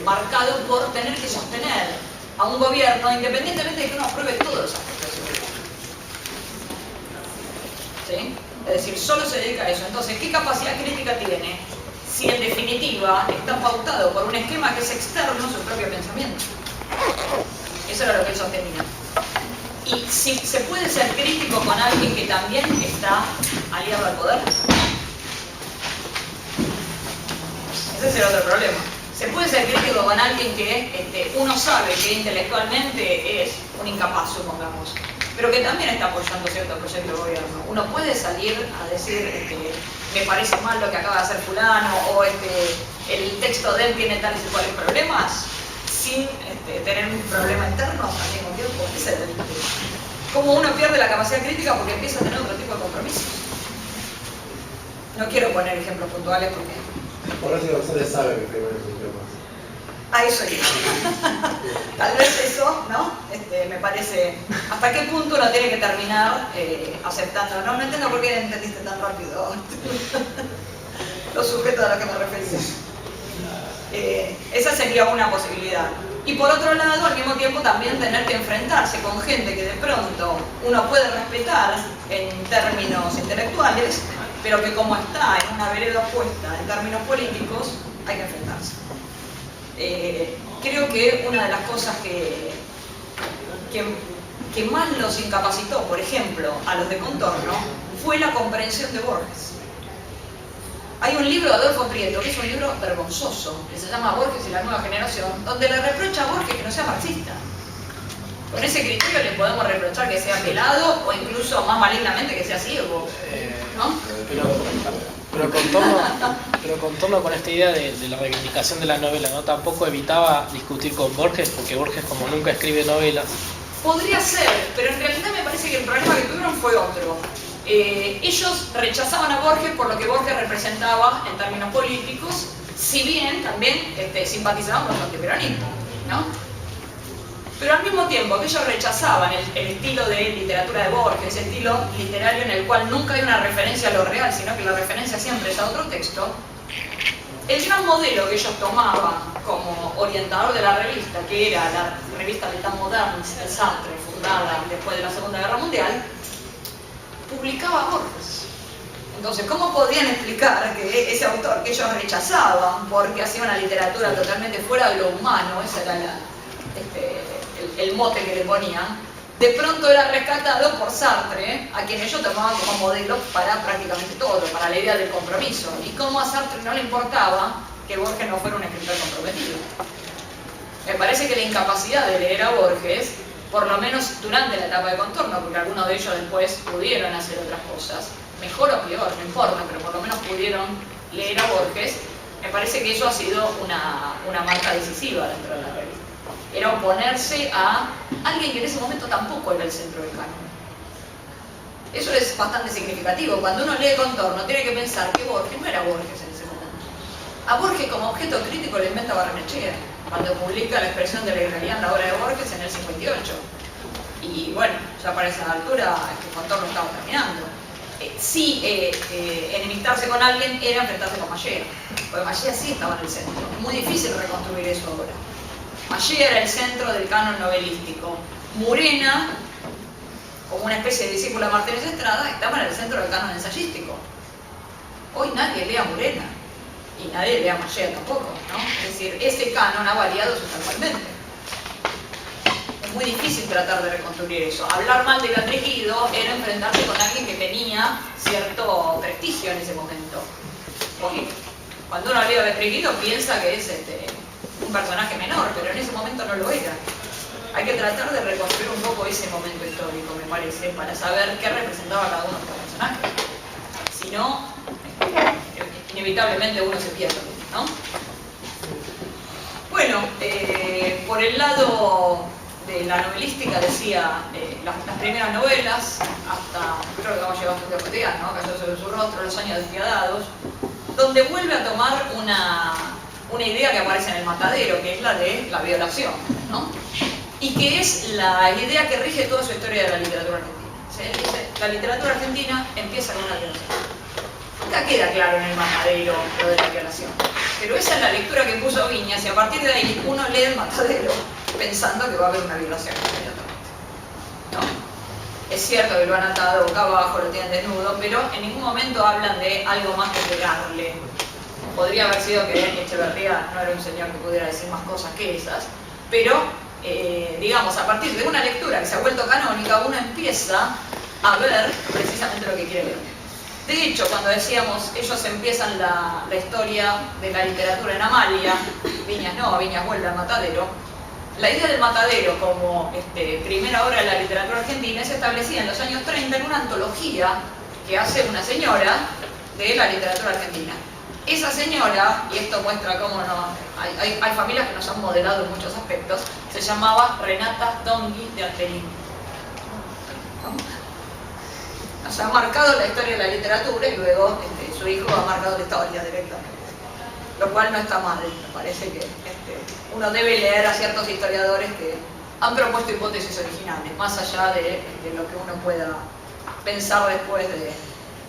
marcado por tener que sostener a un gobierno, independientemente de que uno apruebe todos los aspectos de su gobierno. ¿Sí? Es decir, solo se dedica a eso. Entonces, ¿qué capacidad crítica tiene si en definitiva está pautado por un esquema que es externo a su propio pensamiento? Eso era lo que él sostenía. Y si se puede ser crítico con alguien que también está aliado al poder. Ese es el otro problema. Se puede ser crítico con alguien que uno sabe que intelectualmente es un incapaz, supongamos, pero que también está apoyando cierto proyecto de gobierno. Uno puede salir a decir me parece mal lo que acaba de hacer fulano, o el texto de él tiene tales y cuales problemas, sin tener un problema interno al mismo tiempo. Ese es el tema. Cómo uno pierde la capacidad crítica porque empieza a tener otro tipo de compromisos. No quiero poner ejemplos puntuales porque... Horacio González sabe que primero es un tema. A eso iba. Tal vez eso, ¿no? Me parece... ¿Hasta qué punto uno tiene que terminar aceptando? No entiendo por qué entendiste tan rápido los sujetos a los que me refería. Esa sería una posibilidad. Y por otro lado, al mismo tiempo también tener que enfrentarse con gente que de pronto uno puede respetar en términos intelectuales, pero que como está en una vereda opuesta en términos políticos, hay que enfrentarse. Creo que una de las cosas que más los incapacitó, por ejemplo, a los de Contorno, fue la comprensión de Borges. Hay un libro de Adolfo Prieto, que es un libro vergonzoso, que se llama Borges y la nueva generación, donde le reprocha a Borges que no sea marxista. Con ese criterio le podemos reprochar que sea pelado o incluso más malignamente que sea ciego, ¿no? Pero Contorno con esta idea de la reivindicación de la novela, ¿no? Tampoco evitaba discutir con Borges, porque Borges como nunca escribe novelas. Podría ser, pero en realidad me parece que el problema que tuvieron fue otro. Ellos rechazaban a Borges por lo que Borges representaba en términos políticos, si bien también simpatizaban con el antiperonismo, ¿no? Pero al mismo tiempo que ellos rechazaban el estilo de literatura de Borges, ese estilo literario en el cual nunca hay una referencia a lo real, sino que la referencia siempre es a otro texto, el gran modelo que ellos tomaban como orientador de la revista, que era la revista L'État Moderne de Sartre, fundada después de la Segunda Guerra Mundial, publicaba a Borges. Entonces, ¿cómo podían explicar que ese autor que ellos rechazaban porque hacía una literatura totalmente fuera de lo humano, ese era el mote que le ponían, de pronto era rescatado por Sartre, a quien ellos tomaban como modelo para prácticamente todo, para la idea del compromiso? Y cómo a Sartre no le importaba que Borges no fuera un escritor comprometido. Me parece que la incapacidad de leer a Borges, por lo menos durante la etapa de Contorno, porque algunos de ellos después pudieron hacer otras cosas, mejor o peor, no importa, pero por lo menos pudieron leer a Borges, me parece que eso ha sido una marca decisiva dentro de la revista. Era oponerse a alguien que en ese momento tampoco era el centro del canon. Eso es bastante significativo. Cuando uno lee Contorno, tiene que pensar que Borges no era Borges en ese momento. A Borges como objeto crítico le inventa Barrenechea, cuando publica La expresión de la irrealidad en la obra de Borges en el 58. Y bueno, ya para esa altura Contorno estaba terminando. Enemistarse con alguien era enfrentarse con Mallea, porque Mallea sí estaba en el centro. Es muy difícil reconstruir eso ahora. Mallea era el centro del canon novelístico. Murena, como una especie de discípula de Martínez Estrada, estaba en el centro del canon ensayístico. Hoy nadie lee a Murena y nadie lee a Mallea tampoco, ¿no? Es decir, ese canon ha variado sustancialmente. Es muy difícil tratar de reconstruir eso. Hablar mal de Beatriz Guido era enfrentarse con alguien que tenía cierto prestigio en ese momento. Hoy, cuando uno lee a Beatriz Guido piensa que es un personaje menor, pero en ese momento no lo era. Hay que tratar de reconstruir un poco ese momento histórico, me parece, para saber qué representaba cada uno de los personajes. Si no, inevitablemente uno se pierde, ¿no? Bueno, por el lado de la novelística decía las primeras novelas, hasta creo que vamos a llevar bastante cotidiano, ¿no? Cayó sobre su rostro, Los años despiadados, donde vuelve a tomar una idea que aparece en El matadero, que es la de la violación, ¿no? Y que es la idea que rige toda su historia de la literatura argentina. ¿Sí? Dice, la literatura argentina empieza con una violación. Nunca queda claro en El matadero lo de la violación, pero esa es la lectura que puso Viñas y a partir de ahí uno lee El matadero pensando que va a haber una violación inmediatamente, ¿no? Es cierto que lo han atado boca abajo, lo tienen desnudo, pero en ningún momento hablan de algo más que pegarle. Podría haber sido que Echeverría no era un señor que pudiera decir más cosas que esas, pero digamos, a partir de una lectura que se ha vuelto canónica, uno empieza a ver precisamente lo que quiere ver. De hecho, cuando decíamos, ellos empiezan la historia de la literatura en Amalia, Viñas no, Viñas vuelve al matadero, la idea del matadero como primera obra de la literatura argentina es establecida en los años 30 en una antología que hace una señora de la literatura argentina. Esa señora, y esto muestra cómo no, hay familias que nos han modelado en muchos aspectos, se llamaba Renata Dongui de Alperín. Nos ha marcado la historia de la literatura y luego su hijo ha marcado la historia directamente. Lo cual no está mal, me parece que uno debe leer a ciertos historiadores que han propuesto hipótesis originales, más allá de lo que uno pueda pensar después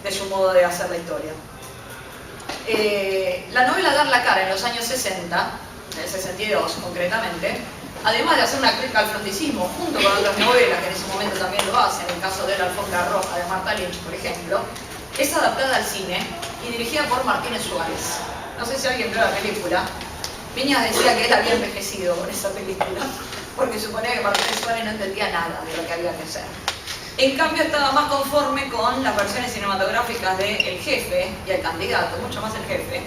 de su modo de hacer la historia. La novela Dar la cara en los años 60, en el 62 concretamente, además de hacer una crítica al frondicismo junto con otras novelas que en ese momento también lo hacen, en el caso de La alfombra roja de Marta Lynch, por ejemplo, es adaptada al cine y dirigida por Martínez Suárez. No sé si alguien vio la película. Viñas decía que él había envejecido con esa película porque suponía que Martínez Suárez no entendía nada de lo que había que hacer. En cambio estaba más conforme con las versiones cinematográficas de El jefe y El candidato, mucho más El jefe,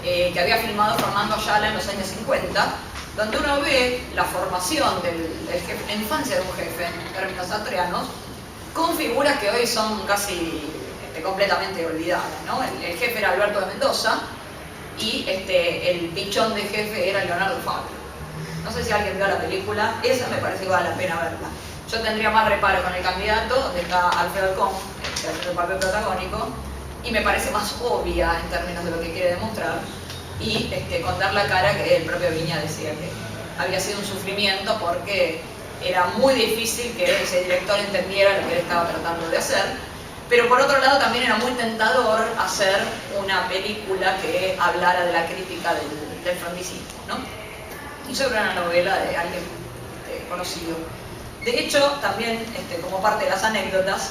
que había filmado Fernando Ayala en los años 50, donde uno ve la formación del jefe, la infancia de un jefe, en términos asturianos, con figuras que hoy son casi completamente olvidadas, ¿no? El jefe era Alberto de Mendoza y el pichón de jefe era Leonardo Fabio. No sé si alguien vio la película, esa me parece que vale la pena verla. Yo tendría más reparo con El candidato, donde está Alfredo Alcón, que hace el papel protagónico, y me parece más obvia en términos de lo que quiere demostrar, y con Dar la cara, que el propio Viña decía que había sido un sufrimiento porque era muy difícil que ese director entendiera lo que él estaba tratando de hacer, pero por otro lado también era muy tentador hacer una película que hablara de la crítica del frondicismo, ¿no? Y sobre una novela de alguien conocido. De hecho, también como parte de las anécdotas,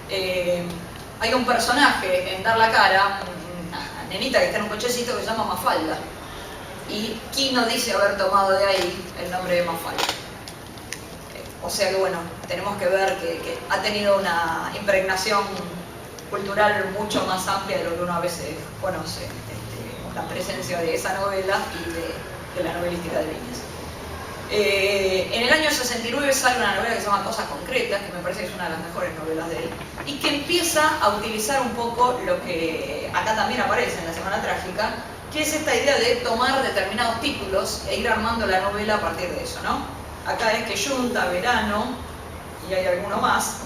hay un personaje en Dar la cara, una nenita que está en un cochecito que se llama Mafalda, y Quino dice haber tomado de ahí el nombre de Mafalda. O sea que bueno, tenemos que ver que ha tenido una impregnación cultural mucho más amplia de lo que uno a veces conoce, la presencia de esa novela y de la novelística de Viñas. En el año 69 sale una novela que se llama Cosas concretas, que me parece que es una de las mejores novelas de él, y que empieza a utilizar un poco lo que acá también aparece en La Semana Trágica, que es esta idea de tomar determinados títulos e ir armando la novela a partir de eso, ¿no? Acá es que Junta, Verano, y hay alguno más,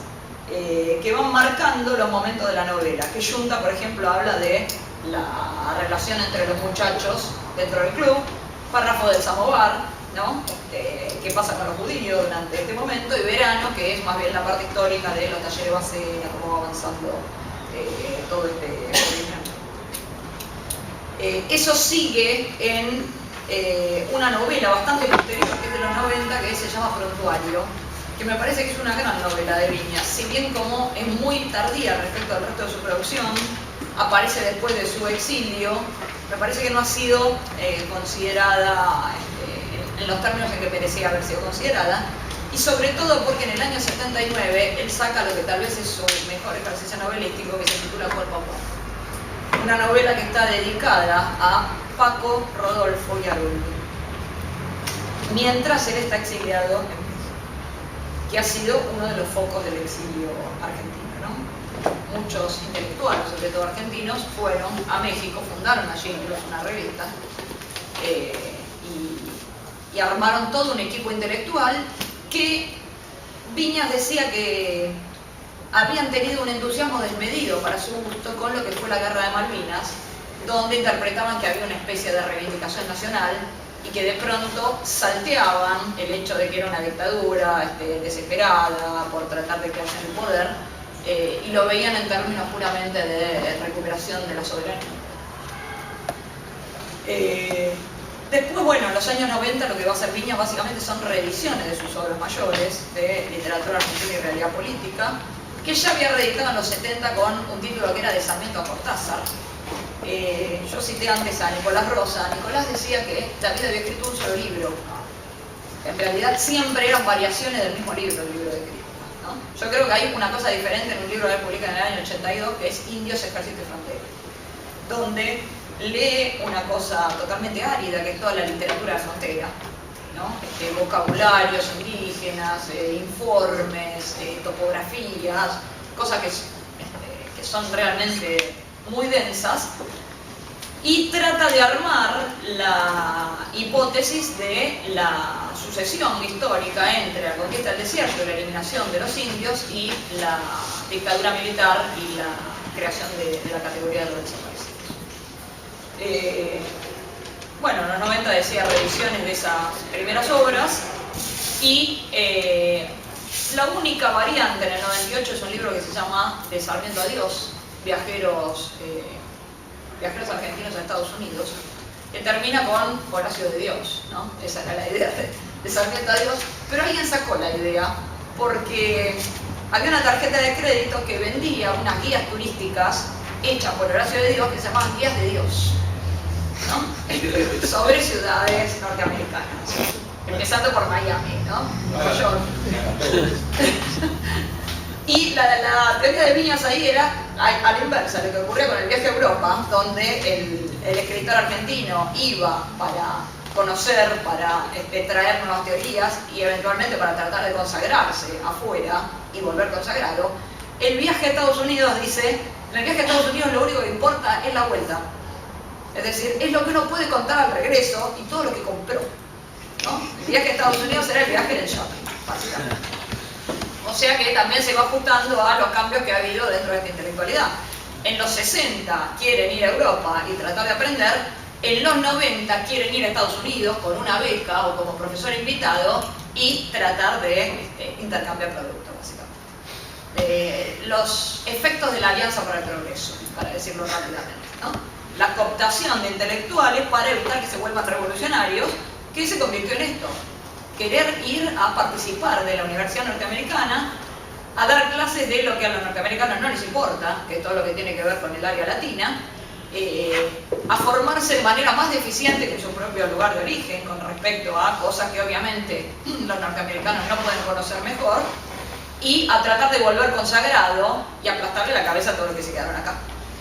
que van marcando los momentos de la novela. Que Junta, por ejemplo, habla de la relación entre los muchachos dentro del club, Párrafo del Samovar, ¿no? Qué pasa con los judíos durante este momento, y Verano, que es más bien la parte histórica de los talleres Bacena, cómo va avanzando todo este movimiento. Eso sigue en una novela bastante posterior, que es de los 90, que se llama Prontuario, que me parece que es una gran novela de Viñas, si bien como es muy tardía respecto al resto de su producción, aparece después de su exilio, me parece que no ha sido considerada en los términos en que merecía haber sido considerada, y sobre todo porque en el año 79 él saca lo que tal vez es su mejor ejercicio novelístico, que se titula Cuerpo a Cuerpo. Una novela que está dedicada a Paco Rodolfo Yarulli, mientras él está exiliado en México, que ha sido uno de los focos del exilio argentino, ¿no? Muchos intelectuales, sobre todo argentinos, fueron a México, fundaron allí incluso una revista, y armaron todo un equipo intelectual que Viñas decía que habían tenido un entusiasmo desmedido para su gusto con lo que fue la Guerra de Malvinas, donde interpretaban que había una especie de reivindicación nacional y que de pronto salteaban el hecho de que era una dictadura desesperada por tratar de quedarse en el poder, y lo veían en términos puramente de recuperación de la soberanía. Después, bueno, en los años 90 lo que va a hacer Viñas básicamente son reediciones de sus obras mayores de literatura argentina y realidad política, que ya había reeditado en los 70 con un título que era De Sarmiento a Cortázar. Yo cité antes a Nicolás Rosa. Nicolás decía que David había escrito un solo libro. En realidad siempre eran variaciones del mismo libro, el libro de crítica, ¿no? Yo creo que hay una cosa diferente en un libro que él publica en el año 82, que es Indios, Ejército y Frontera, donde lee una cosa totalmente árida, que es toda la literatura de frontera, ¿no? Vocabularios indígenas, informes, topografías, cosas que son realmente muy densas, y trata de armar la hipótesis de la sucesión histórica entre la conquista del desierto y la eliminación de los indios y la dictadura militar y la creación de la categoría de los desaparecidos. Bueno, en los 90 decía revisiones de esas primeras obras, y la única variante en el 98 es un libro que se llama De Sarmiento a Dios, viajeros argentinos a Estados Unidos, que termina con Horacio de Dios, ¿no? Esa era la idea de Sarmiento a Dios, pero alguien sacó la idea porque había una tarjeta de crédito que vendía unas guías turísticas hechas por Horacio de Dios que se llamaban Guías de Dios, ¿no? Sobre ciudades norteamericanas, empezando por Miami, ¿no? Nueva York. Y la teoría de Viñas ahí era a la inversa, lo que ocurrió con el viaje a Europa, donde el escritor argentino iba para conocer, para traer nuevas teorías y eventualmente para tratar de consagrarse afuera y volver consagrado. El viaje a Estados Unidos dice, en el viaje a Estados Unidos lo único que importa es la vuelta. Es decir, es lo que uno puede contar al regreso y todo lo que compró, ¿no? El viaje a Estados Unidos era el viaje del shopping, básicamente. O sea que también se va ajustando a los cambios que ha habido dentro de esta intelectualidad. En los 60 quieren ir a Europa y tratar de aprender, en los 90 quieren ir a Estados Unidos con una beca o como profesor invitado y tratar de intercambiar productos, básicamente. Los efectos de la Alianza para el Progreso, para decirlo rápidamente, ¿no? La cooptación de intelectuales para evitar que se vuelvan revolucionarios, que se convirtió en esto. Querer ir a participar de la Universidad Norteamericana, a dar clases de lo que a los norteamericanos no les importa, que es todo lo que tiene que ver con el área latina, a formarse de manera más deficiente que en su propio lugar de origen, con respecto a cosas que obviamente los norteamericanos no pueden conocer mejor, y a tratar de volver consagrado y aplastarle la cabeza a todos los que se quedaron acá,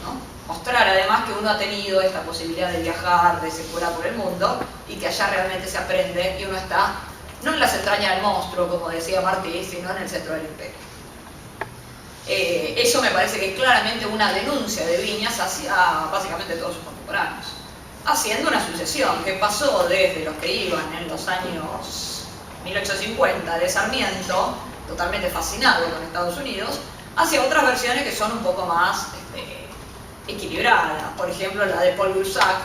¿no? Mostrar además que uno ha tenido esta posibilidad de viajar, de circular por el mundo, y que allá realmente se aprende y uno está no en las entrañas del monstruo, como decía Martí, sino en el centro del imperio. Eso me parece que es claramente una denuncia de Viñas hacia básicamente todos sus contemporáneos, haciendo una sucesión que pasó desde los que iban en los años 1850 de Sarmiento, totalmente fascinado con Estados Unidos, hacia otras versiones que son un poco más equilibradas. Por ejemplo, la de Paul Boursac,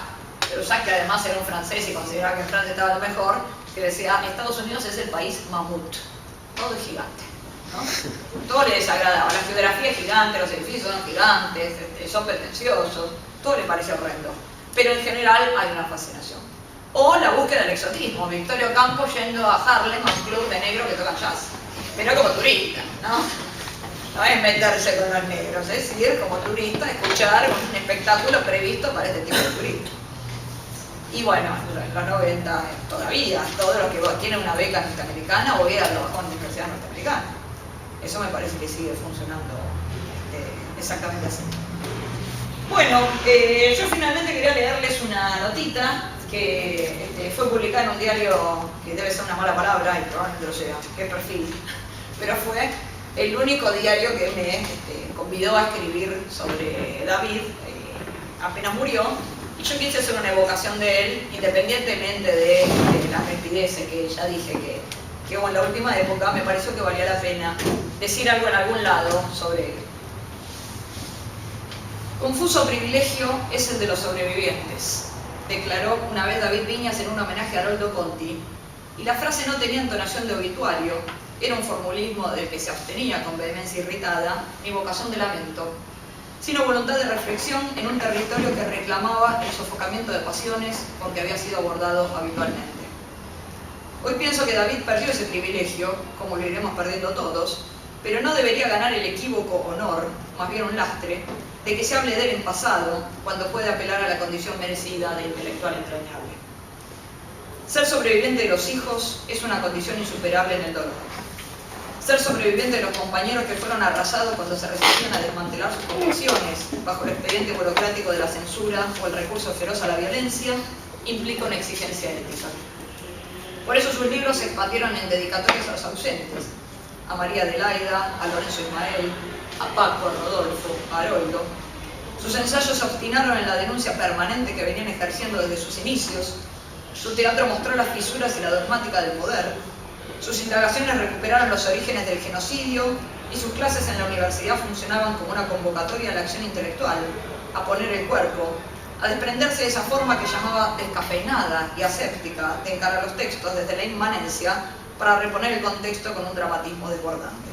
que además era un francés y consideraba que en Francia estaba lo mejor, que decía, Estados Unidos es el país mamut, todo es gigante, ¿no? Todo le desagradaba, la geografía es gigante, los edificios son gigantes, son pretenciosos, todo le parece horrendo, pero en general hay una fascinación. O la búsqueda del exotismo, Victorio Campo yendo a Harlem, a un club de negros que tocan jazz, pero como turista, ¿no? No es meterse con los negros, es ir como turista, escuchar un espectáculo previsto para este tipo de turismo. Y bueno, en los 90 todavía, todo lo que tiene una beca norteamericana o ir a la Universidad Norteamericana. Eso me parece que sigue funcionando exactamente así. Bueno, yo finalmente quería leerles una notita que fue publicada en un diario que debe ser una mala palabra y probablemente lo sea, que es Perfil, pero fue el único diario que me convidó a escribir sobre David apenas murió. Y yo quise hacer una evocación de él, independientemente de las mentiras estupideces que ya dije que hubo en la última época, me pareció que valía la pena decir algo en algún lado sobre él. Confuso privilegio es el de los sobrevivientes, declaró una vez David Viñas en un homenaje a Haroldo Conti, y la frase no tenía entonación de obituario, era un formulismo del que se abstenía con vehemencia irritada, ni vocación de lamento, sino voluntad de reflexión en un territorio que reclamaba el sofocamiento de pasiones porque había sido abordado habitualmente. Hoy pienso que David perdió ese privilegio, como lo iremos perdiendo todos, pero no debería ganar el equívoco honor, más bien un lastre, de que se hable de él en pasado, cuando puede apelar a la condición merecida de intelectual entrañable. Ser sobreviviente de los hijos es una condición insuperable en el dolor. Ser sobreviviente de los compañeros que fueron arrasados cuando se resistían a desmantelar sus convicciones bajo el expediente burocrático de la censura o el recurso feroz a la violencia implica una exigencia ética. Por eso sus libros se expandieron en dedicatorias a los ausentes, a María Adelaida, a Lorenzo Ismael, a Paco, a Rodolfo, a Haroldo. Sus ensayos se obstinaron en la denuncia permanente que venían ejerciendo desde sus inicios. Su teatro mostró las fisuras y la dogmática del poder. Sus indagaciones recuperaron los orígenes del genocidio y sus clases en la universidad funcionaban como una convocatoria a la acción intelectual, a poner el cuerpo, a desprenderse de esa forma que llamaba descafeinada y aséptica de encarar los textos desde la inmanencia para reponer el contexto con un dramatismo desbordante.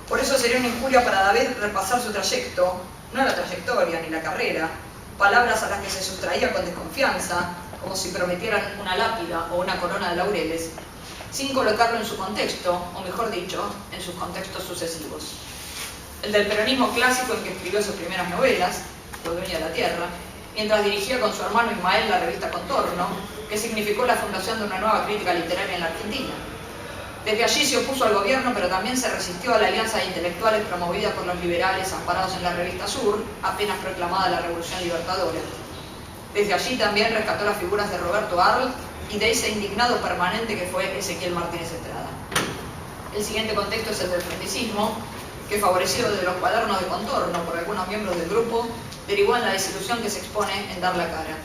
Por eso sería una injuria para David repasar su trayecto, no la trayectoria ni la carrera, palabras a las que se sustraía con desconfianza, como si prometieran una lápida o una corona de laureles, sin colocarlo en su contexto, o mejor dicho, en sus contextos sucesivos. El del peronismo clásico en que escribió sus primeras novelas, Lo dueño de la tierra, mientras dirigía con su hermano Ismael la revista Contorno, que significó la fundación de una nueva crítica literaria en la Argentina. Desde allí se opuso al gobierno, pero también se resistió a la alianza de intelectuales promovida por los liberales amparados en la revista Sur, apenas proclamada la Revolución Libertadora. Desde allí también rescató las figuras de Roberto Arlt y de ese indignado permanente que fue Ezequiel Martínez Estrada. El siguiente contexto es el del frentisismo, que favorecido de los cuadernos de Contorno por algunos miembros del grupo, derivó en la desilusión que se expone en dar la cara.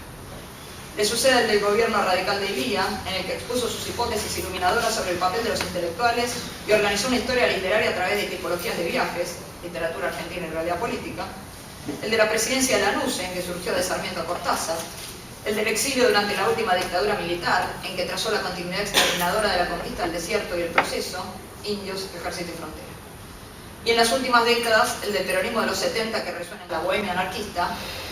Le sucede el del gobierno radical de Ilía, en el que expuso sus hipótesis iluminadoras sobre el papel de los intelectuales y organizó una historia literaria a través de tipologías de viajes, literatura argentina y realidad política. El de la presidencia de Lanús, en que surgió de Sarmiento a Cortázar. El del exilio durante la última dictadura militar, en que trazó la continuidad exterminadora de la conquista del desierto y el proceso, indios, ejército y frontera. Y en las últimas décadas, el del peronismo de los 70, que resuena en la bohemia anarquista,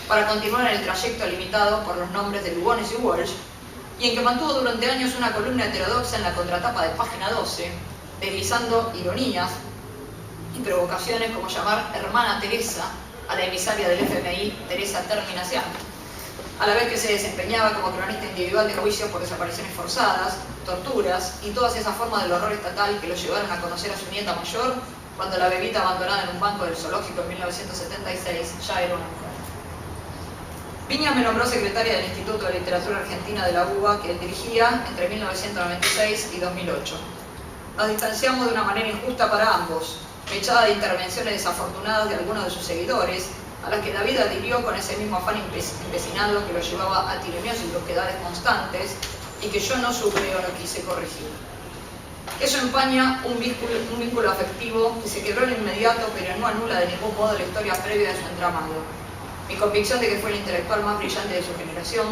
para continuar en el trayecto limitado por los nombres de Lugones y Walsh, y en que mantuvo durante años una columna heterodoxa en la contratapa de Página 12, deslizando ironías y provocaciones como llamar hermana Teresa a la emisaria del FMI, Teresa Terminación, a la vez que se desempeñaba como cronista individual de juicios por desapariciones forzadas, torturas y todas esas formas del horror estatal que lo llevaron a conocer a su nieta mayor cuando la bebita abandonada en un banco del zoológico en 1976 ya era una mujer. Viñas me nombró secretaria del Instituto de Literatura Argentina de la UBA, que él dirigía entre 1996 y 2008. Nos distanciamos de una manera injusta para ambos, fechada de intervenciones desafortunadas de algunos de sus seguidores, a las que David adhirió con ese mismo afán empecinado que lo llevaba a tironios y brusquedades constantes y que yo no supe o no quise corregir. Eso empaña un vínculo afectivo que se quebró en inmediato, pero no anula de ningún modo la historia previa de su entramado. Mi convicción de que fue el intelectual más brillante de su generación,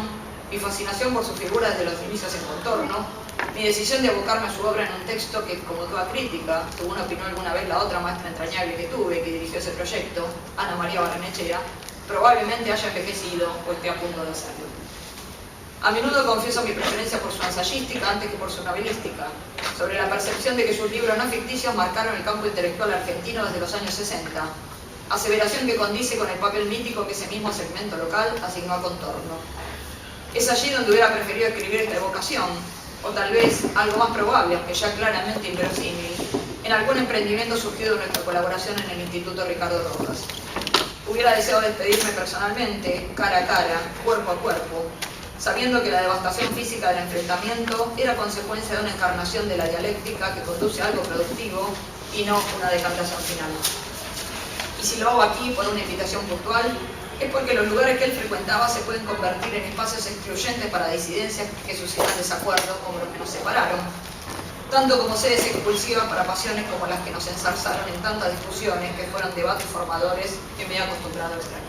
mi fascinación por su figura desde los inicios en Contorno, mi decisión de abocarme a su obra en un texto que, como toda crítica, según opinó alguna vez la otra maestra entrañable que tuve, que dirigió ese proyecto, Ana María Barrenechea, probablemente haya envejecido o esté a punto de hacerlo. A menudo confieso mi preferencia por su ensayística antes que por su novelística, sobre la percepción de que sus libros no ficticios marcaron el campo intelectual argentino desde los años 60, aseveración que condice con el papel mítico que ese mismo segmento local asignó a Contorno. Es allí donde hubiera preferido escribir esta evocación, o tal vez, algo más probable, aunque ya claramente inverosímil, en algún emprendimiento surgido de nuestra colaboración en el Instituto Ricardo Rojas. Hubiera deseado despedirme personalmente, cara a cara, cuerpo a cuerpo, sabiendo que la devastación física del enfrentamiento era consecuencia de una encarnación de la dialéctica que conduce a algo productivo y no una decantación final. Y si lo hago aquí por una invitación puntual, es porque los lugares que él frecuentaba se pueden convertir en espacios excluyentes para disidencias que suscitan desacuerdo como los que nos separaron, tanto como sedes expulsivas para pasiones como las que nos ensarzaron en tantas discusiones que fueron debates formadores que me he acostumbrado a extrañar.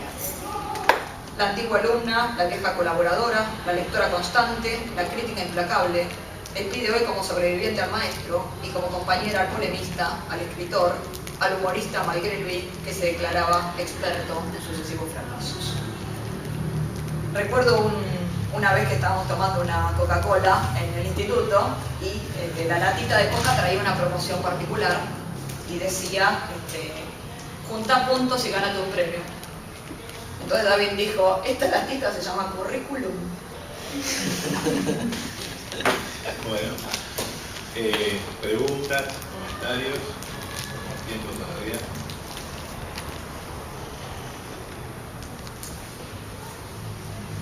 La antigua alumna, la vieja colaboradora, la lectora constante, la crítica implacable, les pide hoy como sobreviviente al maestro y como compañera al polemista, al escritor, al humorista Malgré Louis, que se declaraba experto en sucesivos fracasos. Recuerdo una vez que estábamos tomando una Coca-Cola en el instituto y la latita de coca traía una promoción particular y decía, junta puntos y gánate un premio. Entonces David dijo, esta latita se llama currículum. Bueno, preguntas, comentarios, tiempo todavía.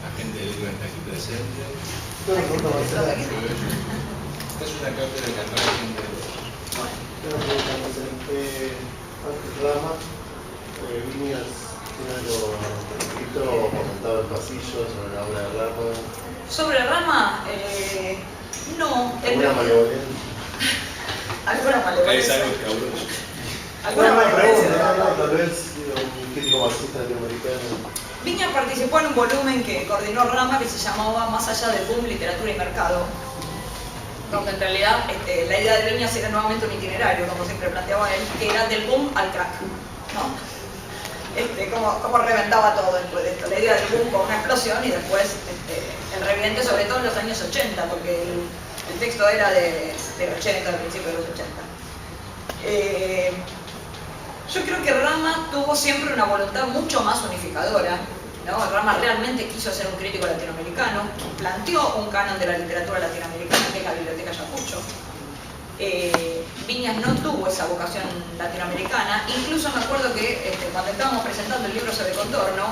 La gente del libro está aquí presente. Esta es una cátedra que atrae gente de los... Tengo que preguntar, antes Rama, Viñas, tiene algo escrito o comentado en pasillo sobre la obra de Rama. Sobre Rama, no. ¿Alguna malevolencia? ¿Alguna Es malevolencia? algo escabroso. ¿Alguna malevolencia? Tal vez un crítico marxista latinoamericano. Viñas participó en un volumen que coordinó Rama que se llamaba Más allá del boom, literatura y mercado, donde en realidad la idea de Viñas era nuevamente un itinerario, como siempre planteaba él, que era del boom al crack, ¿no? Cómo reventaba todo después de esto. La idea del boom con una explosión y después el reviente, sobre todo en los años 80, porque el texto era del 80, del principio de los 80. Yo creo que Rama tuvo siempre una voluntad mucho más unificadora, ¿no? Rama realmente quiso ser un crítico latinoamericano, planteó un canon de la literatura latinoamericana, que es la Biblioteca Ayacucho. Viñas no tuvo esa vocación latinoamericana, incluso me acuerdo que cuando estábamos presentando el libro sobre Contorno,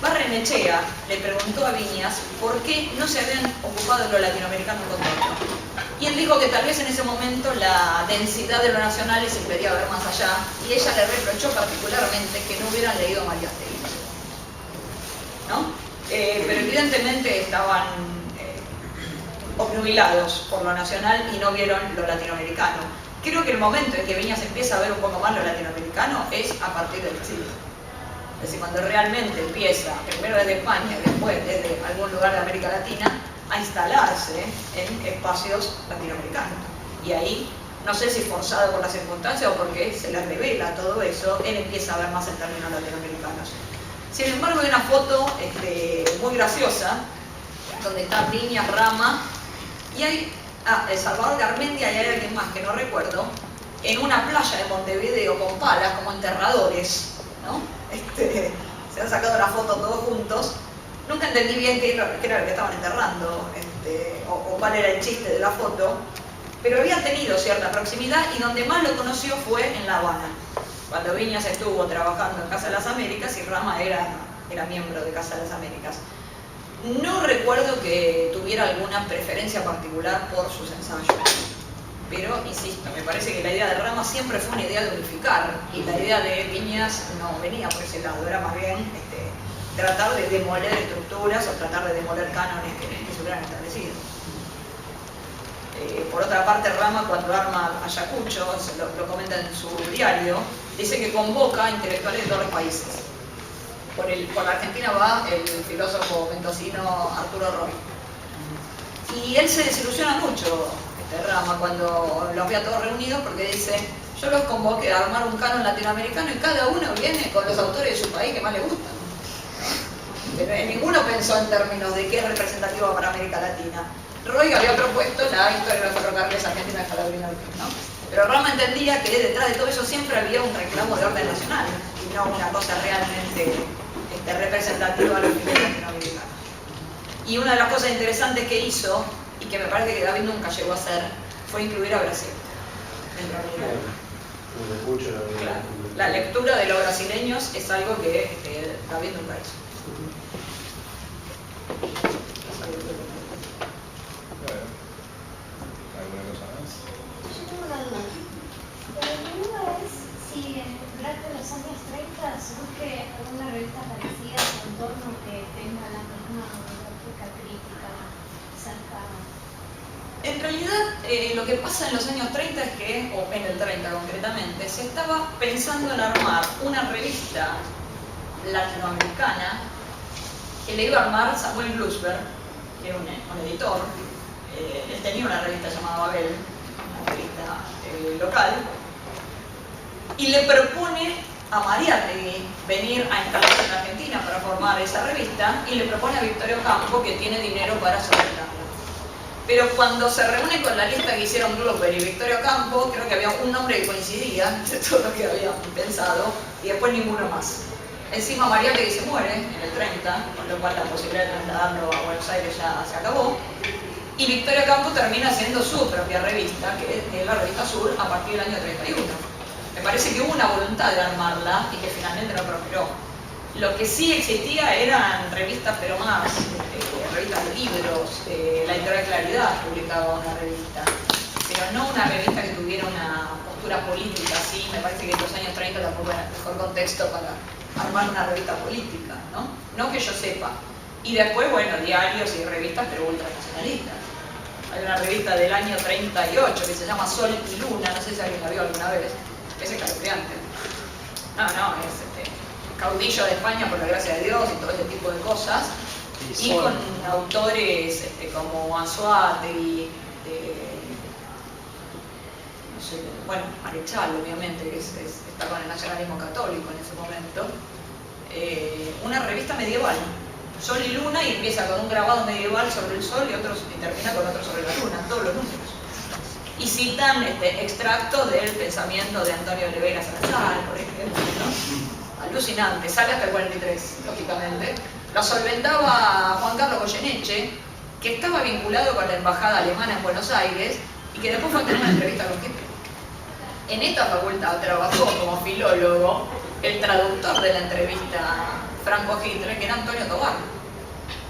Barrenechea le preguntó a Viñas por qué no se habían ocupado de lo latinoamericano en Contorno. Y él dijo que tal vez en ese momento la densidad de lo nacional les impedía ver más allá, y ella le reprochó particularmente que no hubieran leído a Mariátegui, ¿no? Pero evidentemente estaban obnubilados por lo nacional y no vieron lo latinoamericano. Creo que el momento en que Viñas empieza a ver un poco más lo latinoamericano es a partir del siglo. Es decir, cuando realmente empieza, primero desde España y después desde algún lugar de América Latina, a instalarse en espacios latinoamericanos. Y ahí, no sé si forzado por las circunstancias o porque se le revela todo eso, él empieza a ver más en términos latinoamericanos. Sin embargo, hay una foto muy graciosa, donde está Viñas, Rama, y hay Salvador Garmendia y hay alguien más que no recuerdo, en una playa de Montevideo con palas como enterradores, ¿no? Se han sacado la foto todos juntos. Nunca entendí bien qué era lo que estaban enterrando o cuál era el chiste de la foto, pero habían tenido cierta proximidad y donde más lo conoció fue en La Habana, cuando Viñas estuvo trabajando en Casa de las Américas y Rama era miembro de Casa de las Américas. No recuerdo que tuviera alguna preferencia particular por sus ensayos, pero insisto, me parece que la idea de Rama siempre fue una idea de unificar y la idea de Viñas no venía por ese lado, era más bien tratar de demoler estructuras o tratar de demoler cánones que se hubieran establecido. Por otra parte, Rama, cuando arma Ayacucho, lo comenta en su diario, dice que convoca a intelectuales de todos los países. Por la Argentina va el filósofo mendocino Arturo Roy. Y él se desilusiona mucho, Rama, cuando los ve a todos reunidos, porque dice, yo los convoqué a armar un canon latinoamericano y cada uno viene con los autores de su país que más le gustan. Pero ninguno pensó en términos de qué es representativo para América Latina. Roy había propuesto la historia de los ferrocarriles argentinos de Calabria, ¿no? Pero Rama entendía que detrás de todo eso siempre había un reclamo de orden nacional y no una cosa realmente representativa a los fines latinoamericanos. Y una de las cosas interesantes que hizo, y que me parece que David nunca llegó a hacer, fue incluir a Brasil dentro de la América. Claro. La lectura de los brasileños es algo que David nunca hizo. ¿Alguna cosa más? Yo tengo una duda. Mi duda es si durante los años 30 surge alguna revista parecida con En realidad, lo que pasa en los años 30 es que, o en el 30 concretamente, se estaba pensando en armar una revista latinoamericana que le iba a armar Samuel Bluesberg, que era un editor. Él tenía una revista llamada Babel, una revista local, y le propone a Mariátegui venir a instalarse en Argentina para formar esa revista, y le propone a Victorio Campo, que tiene dinero para solventarla. Pero cuando se reúne con la lista que hicieron Glover y Victorio Campo, creo que había un nombre que coincidía de todo lo que habían pensado, y después ninguno más. Encima Mariátegui se muere en el 30, con lo cual la posibilidad de trasladarlo a Buenos Aires ya se acabó. Y Victorio Campo termina haciendo su propia revista, que es la Revista Sur, a partir del año 31. Me parece que hubo una voluntad de armarla y que finalmente no prosperó. Lo que sí existía eran revistas, pero más, revistas de libros. La Editorial Claridad publicaba una revista, pero no una revista que tuviera una postura política así. Me parece que en los años 30 tampoco era el mejor contexto para armar una revista política, ¿no? No que yo sepa. Y después, bueno, diarios y revistas, pero ultranacionalistas. Hay una revista del año 38 que se llama Sol y Luna, no sé si alguien la vio alguna vez. Es escalofriante. No, es caudillo de España por la gracia de Dios y todo ese tipo de cosas. Y con autores como Anzoátegui, no sé, bueno, Marechal, obviamente, que está con el nacionalismo católico en ese momento. Una revista medieval, Sol y Luna, y empieza con un grabado medieval sobre el sol y termina con otro sobre la luna, todos los números. Y citan extractos del pensamiento de Antonio Olivera Salazar, por ejemplo, ¿no? Alucinante, sale hasta el 43, lógicamente. Lo solventaba Juan Carlos Goyeneche, que estaba vinculado con la embajada alemana en Buenos Aires y que después fue a tener una entrevista con Hitler. En esta facultad trabajó como filólogo el traductor de la entrevista Franco-Hitler, que era Antonio Tobar.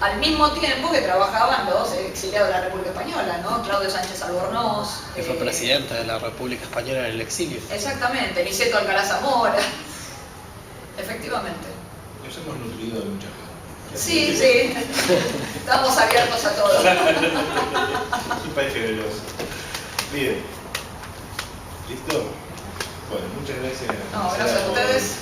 Al mismo tiempo que trabajaban los exiliados de la República Española, ¿no? Claudio Sánchez Albornoz. Que fue presidente de la República Española en el exilio. Exactamente, Niceto Alcalá Zamora. Efectivamente. Nos hemos nutrido de muchas cosas. Sí. Estamos abiertos a todo. Es un país generoso. Bien. ¿Listo? Bueno, muchas gracias. No, gracias a ustedes.